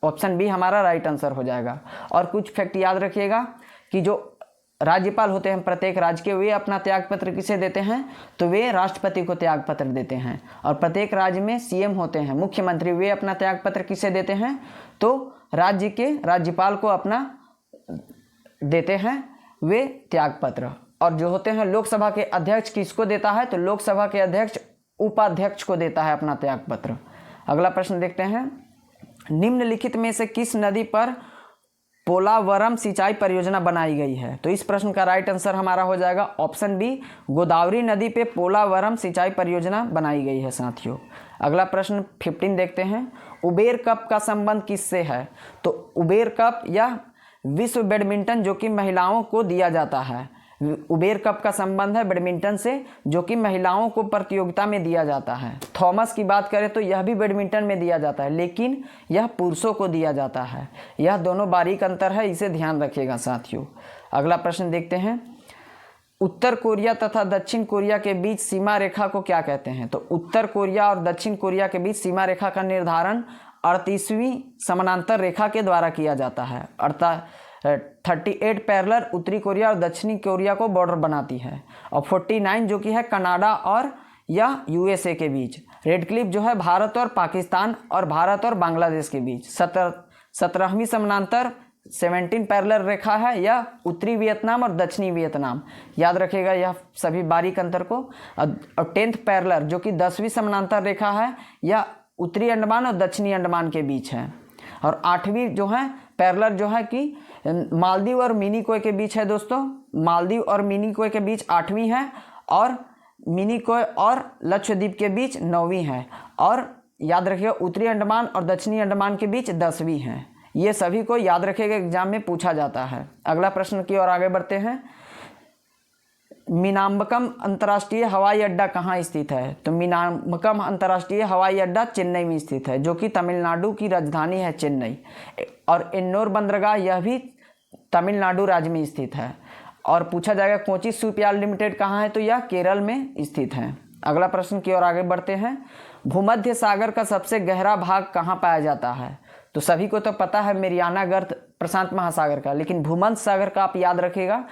ऑप्शन बी हमारा राइट आंसर हो जाएगा। और कुछ फैक्ट याद रखिएगा कि जो राज्यपाल होते हैं प्रत्येक राज्य के, वे अपना त्याग पत्र किसे देते हैं? तो वे राष्ट्रपति को त्याग पत्र देते हैं। और प्रत्येक राज्य में सीएम होते हैं मुख्यमंत्री, वे अपना त्याग पत्र किसे देते हैं? तो राज्य के राज्यपाल को अपना देते हैं वे त्याग पत्र। और जो होते हैं लोकसभा के अध्यक्ष किसको देता है? तो लोकसभा के अध्यक्ष उपाध्यक्ष को देता है अपना त्याग पत्र। अगला प्रश्न देखते हैं, निम्नलिखित में से किस नदी पर पोलावरम सिंचाई परियोजना बनाई गई है? तो इस प्रश्न का राइट आंसर हमारा हो जाएगा ऑप्शन बी, गोदावरी नदी पे पोलावरम सिंचाई परियोजना बनाई गई है साथियों। अगला प्रश्न 15 देखते हैं, उबेर कप का संबंध किससे है? तो उबेर कप यह विश्व बैडमिंटन जो कि महिलाओं को दिया जाता है। उबेर कप का संबंध है बैडमिंटन से जो कि महिलाओं को प्रतियोगिता में दिया जाता है। थॉमस की बात करें तो यह भी बैडमिंटन में दिया जाता है, लेकिन यह पुरुषों को दिया जाता है। यह दोनों बारीक अंतर है, इसे ध्यान रखिएगा साथियों। अगला प्रश्न देखते हैं, उत्तर कोरिया तथा दक्षिण कोरिया के बीच सीमा रेखा को क्या कहते हैं? तो उत्तर कोरिया और दक्षिण कोरिया के बीच सीमा रेखा का निर्धारण 38वीं समानांतर रेखा के द्वारा किया जाता है। 38 पैरेलल उत्तरी कोरिया और दक्षिणी कोरिया को बॉर्डर बनाती है। और 49 जो कि है कनाडा और या यूएसए के बीच। रेड क्लिफ जो है भारत और पाकिस्तान और भारत और बांग्लादेश के बीच। 17वीं समानांतर 17 पैरेलल रेखा है यह उत्तरी वियतनाम और दक्षिणी वियतनाम। याद रखिएगा यह सभी बारीक अंतर को। और 10th पैरेलल जो कि 10वीं समानांतर रेखा है यह उत्तरी अंडमान और दक्षिणी अंडमान के बीच है। और 8वीं जो है पैरेलल जो है कि मालदीव और मिनिकोय के बीच है दोस्तों। मालदीव और मिनिकोय के बीच 8वीं है और मिनिकोय और लक्षद्वीप के बीच 9वीं है। और याद रखिएगा उत्तरी अंडमान और दक्षिणी अंडमान के बीच 10वीं है। ये सभी को याद रखिएगा, एग्जाम में पूछा जाता है। अगला प्रश्न की ओर आगे बढ़ते हैं, मीनाम्बकम अंतर्राष्ट्रीय हवाई अड्डा कहाँ स्थित है? तो मीनाम्बकम अंतर्राष्ट्रीय हवाई अड्डा चेन्नई में स्थित है जो कि तमिलनाडु की राजधानी है चेन्नई। और एन्नोर बंदरगाह यह भी तमिलनाडु राज्य में स्थित है। और पूछा जाएगा कोची शिपयार्ड लिमिटेड कहाँ है? तो यह केरल में स्थित है। अगला प्रश्न की ओर आगे बढ़ते हैं, भूमध्य सागर का सबसे गहरा भाग कहाँ पाया जाता है? तो सभी को तो पता है मेरियाना गर्त प्रशांत महासागर का, लेकिन भूमध्य सागर का आप याद रखिएगा।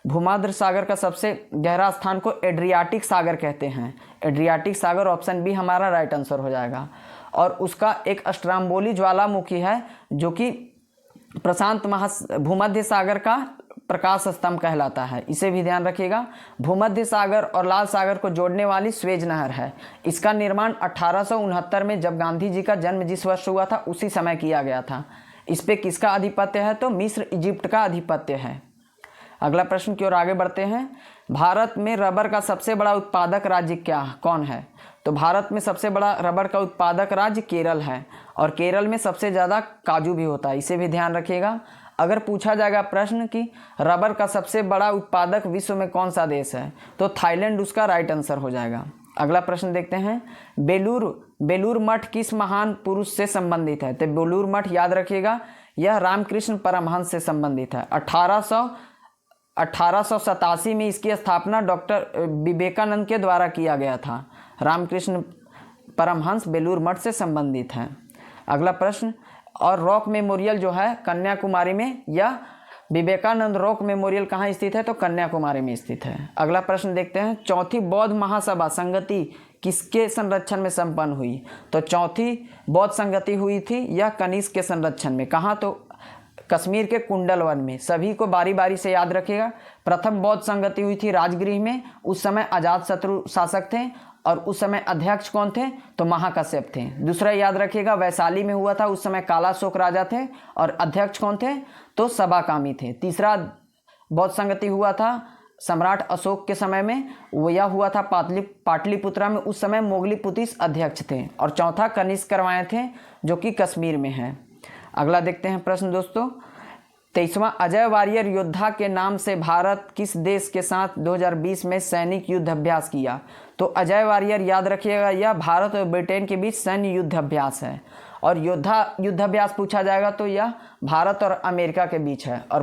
भूमध्य सागर का सबसे गहरा स्थान को एड्रियाटिक सागर कहते हैं। एड्रियाटिक सागर ऑप्शन बी हमारा राइट आंसर हो जाएगा। और उसका एक स्ट्राम्बोली ज्वालामुखी है जो कि प्रशांत भूमध्य सागर का प्रकाश स्तंभ कहलाता है, इसे भी ध्यान रखिएगा। भूमध्य सागर और लाल सागर को जोड़ने वाली स्वेज नहर है। इसका निर्माण 1869 में जब गांधी जी का जन्म जिस वर्ष हुआ था उसी समय किया गया था। इस पे किसका आधिपत्य है? तो मिस्र इजिप्ट का आधिपत्य है। अगला प्रश्न की ओर आगे बढ़ते हैं। भारत में रबर का सबसे बड़ा उत्पादक राज्य कौन है? तो भारत में सबसे बड़ा रबर का उत्पादक राज्य केरल है और केरल में सबसे ज़्यादा काजू भी होता है, इसे भी ध्यान रखिएगा। अगर पूछा जाएगा प्रश्न कि रबर का सबसे बड़ा उत्पादक विश्व में कौन सा देश है, तो थाईलैंड उसका राइट आंसर हो जाएगा। अगला प्रश्न देखते हैं। बेलूर मठ किस महान पुरुष से संबंधित है? तो बेलूर मठ याद रखिएगा, यह रामकृष्ण परमहंस से संबंधित है। 1887 में इसकी स्थापना डॉक्टर विवेकानंद के द्वारा किया गया था। रामकृष्ण परमहंस बेलूर मठ से संबंधित है। अगला प्रश्न, और रॉक मेमोरियल जो है कन्याकुमारी में, या विवेकानंद रॉक मेमोरियल कहाँ स्थित है? तो कन्याकुमारी में स्थित है। अगला प्रश्न देखते हैं। चौथी बौद्ध महासभा संगति किसके संरक्षण में संपन्न हुई? तो चौथी बौद्ध संगति हुई थी यह कनिष्क के संरक्षण में। कहाँ? तो कश्मीर के कुंडलवन में। सभी को बारी बारी से याद रखिएगा। प्रथम बौद्ध संगति हुई थी राजगृह में, उस समय अजातशत्रु शासक थे और उस समय अध्यक्ष कौन थे? तो महाकश्यप थे। दूसरा याद रखिएगा वैशाली में हुआ था, उस समय कालाशोक राजा थे और अध्यक्ष कौन थे? तो सबाकामी थे। तीसरा बौद्ध संगति हुआ था सम्राट अशोक के समय में, वो यह हुआ था पाटलिपुत्रा में, उस समय मोगलीपुतिस अध्यक्ष थे। और चौथा कनिष्क करवाए थे जो कि कश्मीर में है। अगला देखते हैं प्रश्न दोस्तों। 23वां अजय वारियर योद्धा के नाम से भारत किस देश के साथ 2020 में सैनिक युद्ध अभ्यास किया? तो अजय वारियर याद रखिएगा, यह भारत और ब्रिटेन के बीच सैन्य युद्ध अभ्यास है। और युद्ध अभ्यास पूछा जाएगा तो यह भारत और अमेरिका के बीच है। और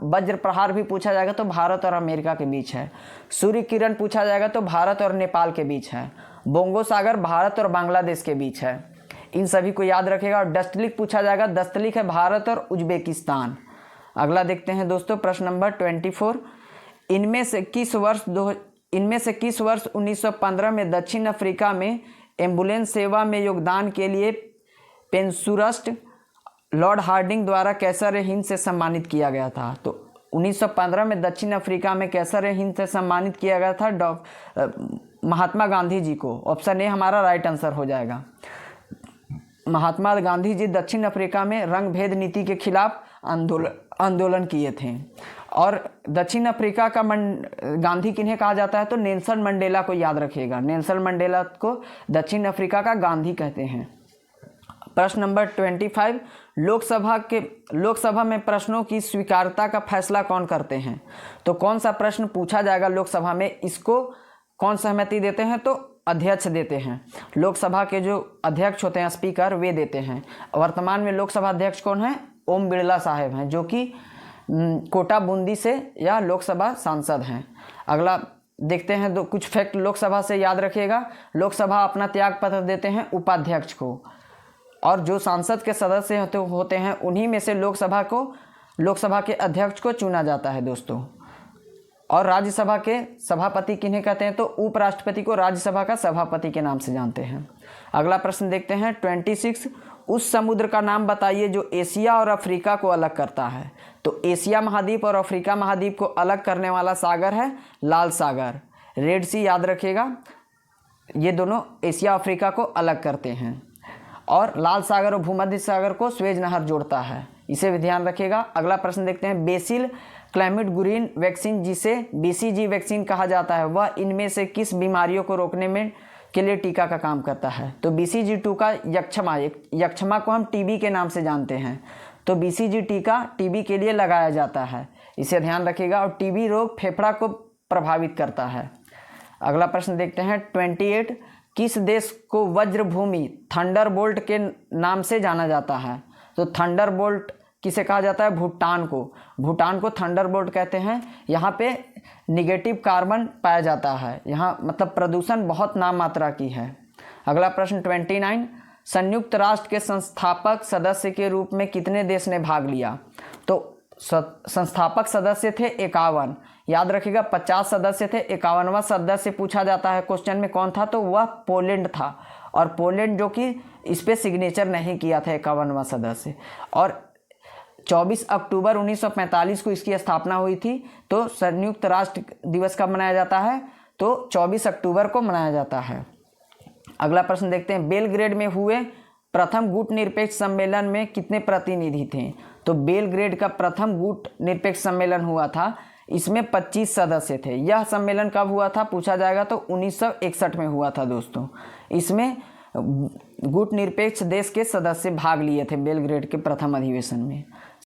वज्र प्रहार भी पूछा जाएगा तो भारत और अमेरिका के बीच है। सूर्य किरण पूछा जाएगा तो भारत और नेपाल के बीच है। बोंगो सागर भारत और बांग्लादेश के बीच है। इन सभी को याद रखेगा। और दस्तलिक पूछा जाएगा, दस्तलिक है भारत और उज्बेकिस्तान। अगला देखते हैं दोस्तों प्रश्न नंबर 24। इनमें से किस वर्ष 1915 में दक्षिण अफ्रीका में एम्बुलेंस सेवा में योगदान के लिए पेंसुरस्ट लॉर्ड हार्डिंग द्वारा कैसर हिंद से सम्मानित किया गया था? तो 1915 में दक्षिण अफ्रीका में कैसर हिंद से सम्मानित किया गया था महात्मा गांधी जी को। ऑप्शन ए हमारा राइट आंसर हो जाएगा। महात्मा गांधी जी दक्षिण अफ्रीका में रंग भेद नीति के खिलाफ आंदोलन किए थे। और दक्षिण अफ्रीका का गांधी किन्हें कहा जाता है? तो नेल्सन मंडेला को याद रखिएगा। नेल्सन मंडेला को दक्षिण अफ्रीका का गांधी कहते हैं। प्रश्न नंबर 25। लोकसभा में प्रश्नों की स्वीकार्यता का फैसला कौन करते हैं? तो कौन सा प्रश्न पूछा जाएगा लोकसभा में, इसको कौन सहमति देते हैं? तो अध्यक्ष देते हैं। लोकसभा के जो अध्यक्ष होते हैं स्पीकर, वे देते हैं। वर्तमान में लोकसभा अध्यक्ष कौन है? ओम बिरला साहब हैं, जो कि कोटा बूंदी से या लोकसभा सांसद हैं। अगला देखते हैं कुछ फैक्ट लोकसभा से याद रखिएगा। लोकसभा अपना त्याग पत्र देते हैं उपाध्यक्ष को, और जो सांसद के सदस्य होते हैं उन्हीं में से लोकसभा के अध्यक्ष को चुना जाता है दोस्तों। और राज्यसभा के सभापति किन्हें कहते हैं? तो उपराष्ट्रपति को राज्यसभा का सभापति के नाम से जानते हैं। अगला प्रश्न देखते हैं 26। उस समुद्र का नाम बताइए जो एशिया और अफ्रीका को अलग करता है। तो एशिया महाद्वीप और अफ्रीका महाद्वीप को अलग करने वाला सागर है लाल सागर, रेड सी याद रखिएगा। ये दोनों एशिया अफ्रीका को अलग करते हैं। और लाल सागर और भूमध्य सागर को स्वेज नहर जोड़ता है, इसे भी ध्यान रखिएगा। अगला प्रश्न देखते हैं। बेसिल क्लाइमेट गुरिन वैक्सीन, जिसे BCG वैक्सीन कहा जाता है, वह इनमें से किस बीमारियों को रोकने के लिए टीका का काम करता है? तो BCG2 का यक्षमा को हम TB के नाम से जानते हैं, तो BCG टीका TB के लिए लगाया जाता है, इसे ध्यान रखिएगा। और TB रोग फेफड़ा को प्रभावित करता है। अगला प्रश्न देखते हैं 28। किस देश को वज्रभूमि थंडरबोल्ट के नाम से जाना जाता है? तो थंडरबोल्ट किसे कहा जाता है? भूटान को। भूटान को थंडरबोल्ट कहते हैं। यहाँ पे निगेटिव कार्बन पाया जाता है, यहाँ मतलब प्रदूषण बहुत नाम मात्रा की है। अगला प्रश्न 29। संयुक्त राष्ट्र के संस्थापक सदस्य के रूप में कितने देश ने भाग लिया? तो संस्थापक सदस्य थे 51। याद रखिएगा 50 सदस्य थे। 51वां सदस्य पूछा जाता है क्वेश्चन में कौन था, तो वह पोलैंड था, और पोलैंड जो कि इस पर सिग्नेचर नहीं किया था 51वां सदस्य। और 24 अक्टूबर 1945 को इसकी स्थापना हुई थी। तो संयुक्त राष्ट्र दिवस कब मनाया जाता है, तो 24 अक्टूबर को मनाया जाता है। अगला प्रश्न देखते हैं, बेलग्रेड में हुए प्रथम गुटनिरपेक्ष सम्मेलन में कितने प्रतिनिधि थे। तो बेलग्रेड का प्रथम गुटनिरपेक्ष सम्मेलन हुआ था, इसमें 25 सदस्य थे। यह सम्मेलन कब हुआ था पूछा जाएगा, तो 1961 में हुआ था दोस्तों। इसमें गुटनिरपेक्ष देश के सदस्य भाग लिए थे बेलग्रेड के प्रथम अधिवेशन में।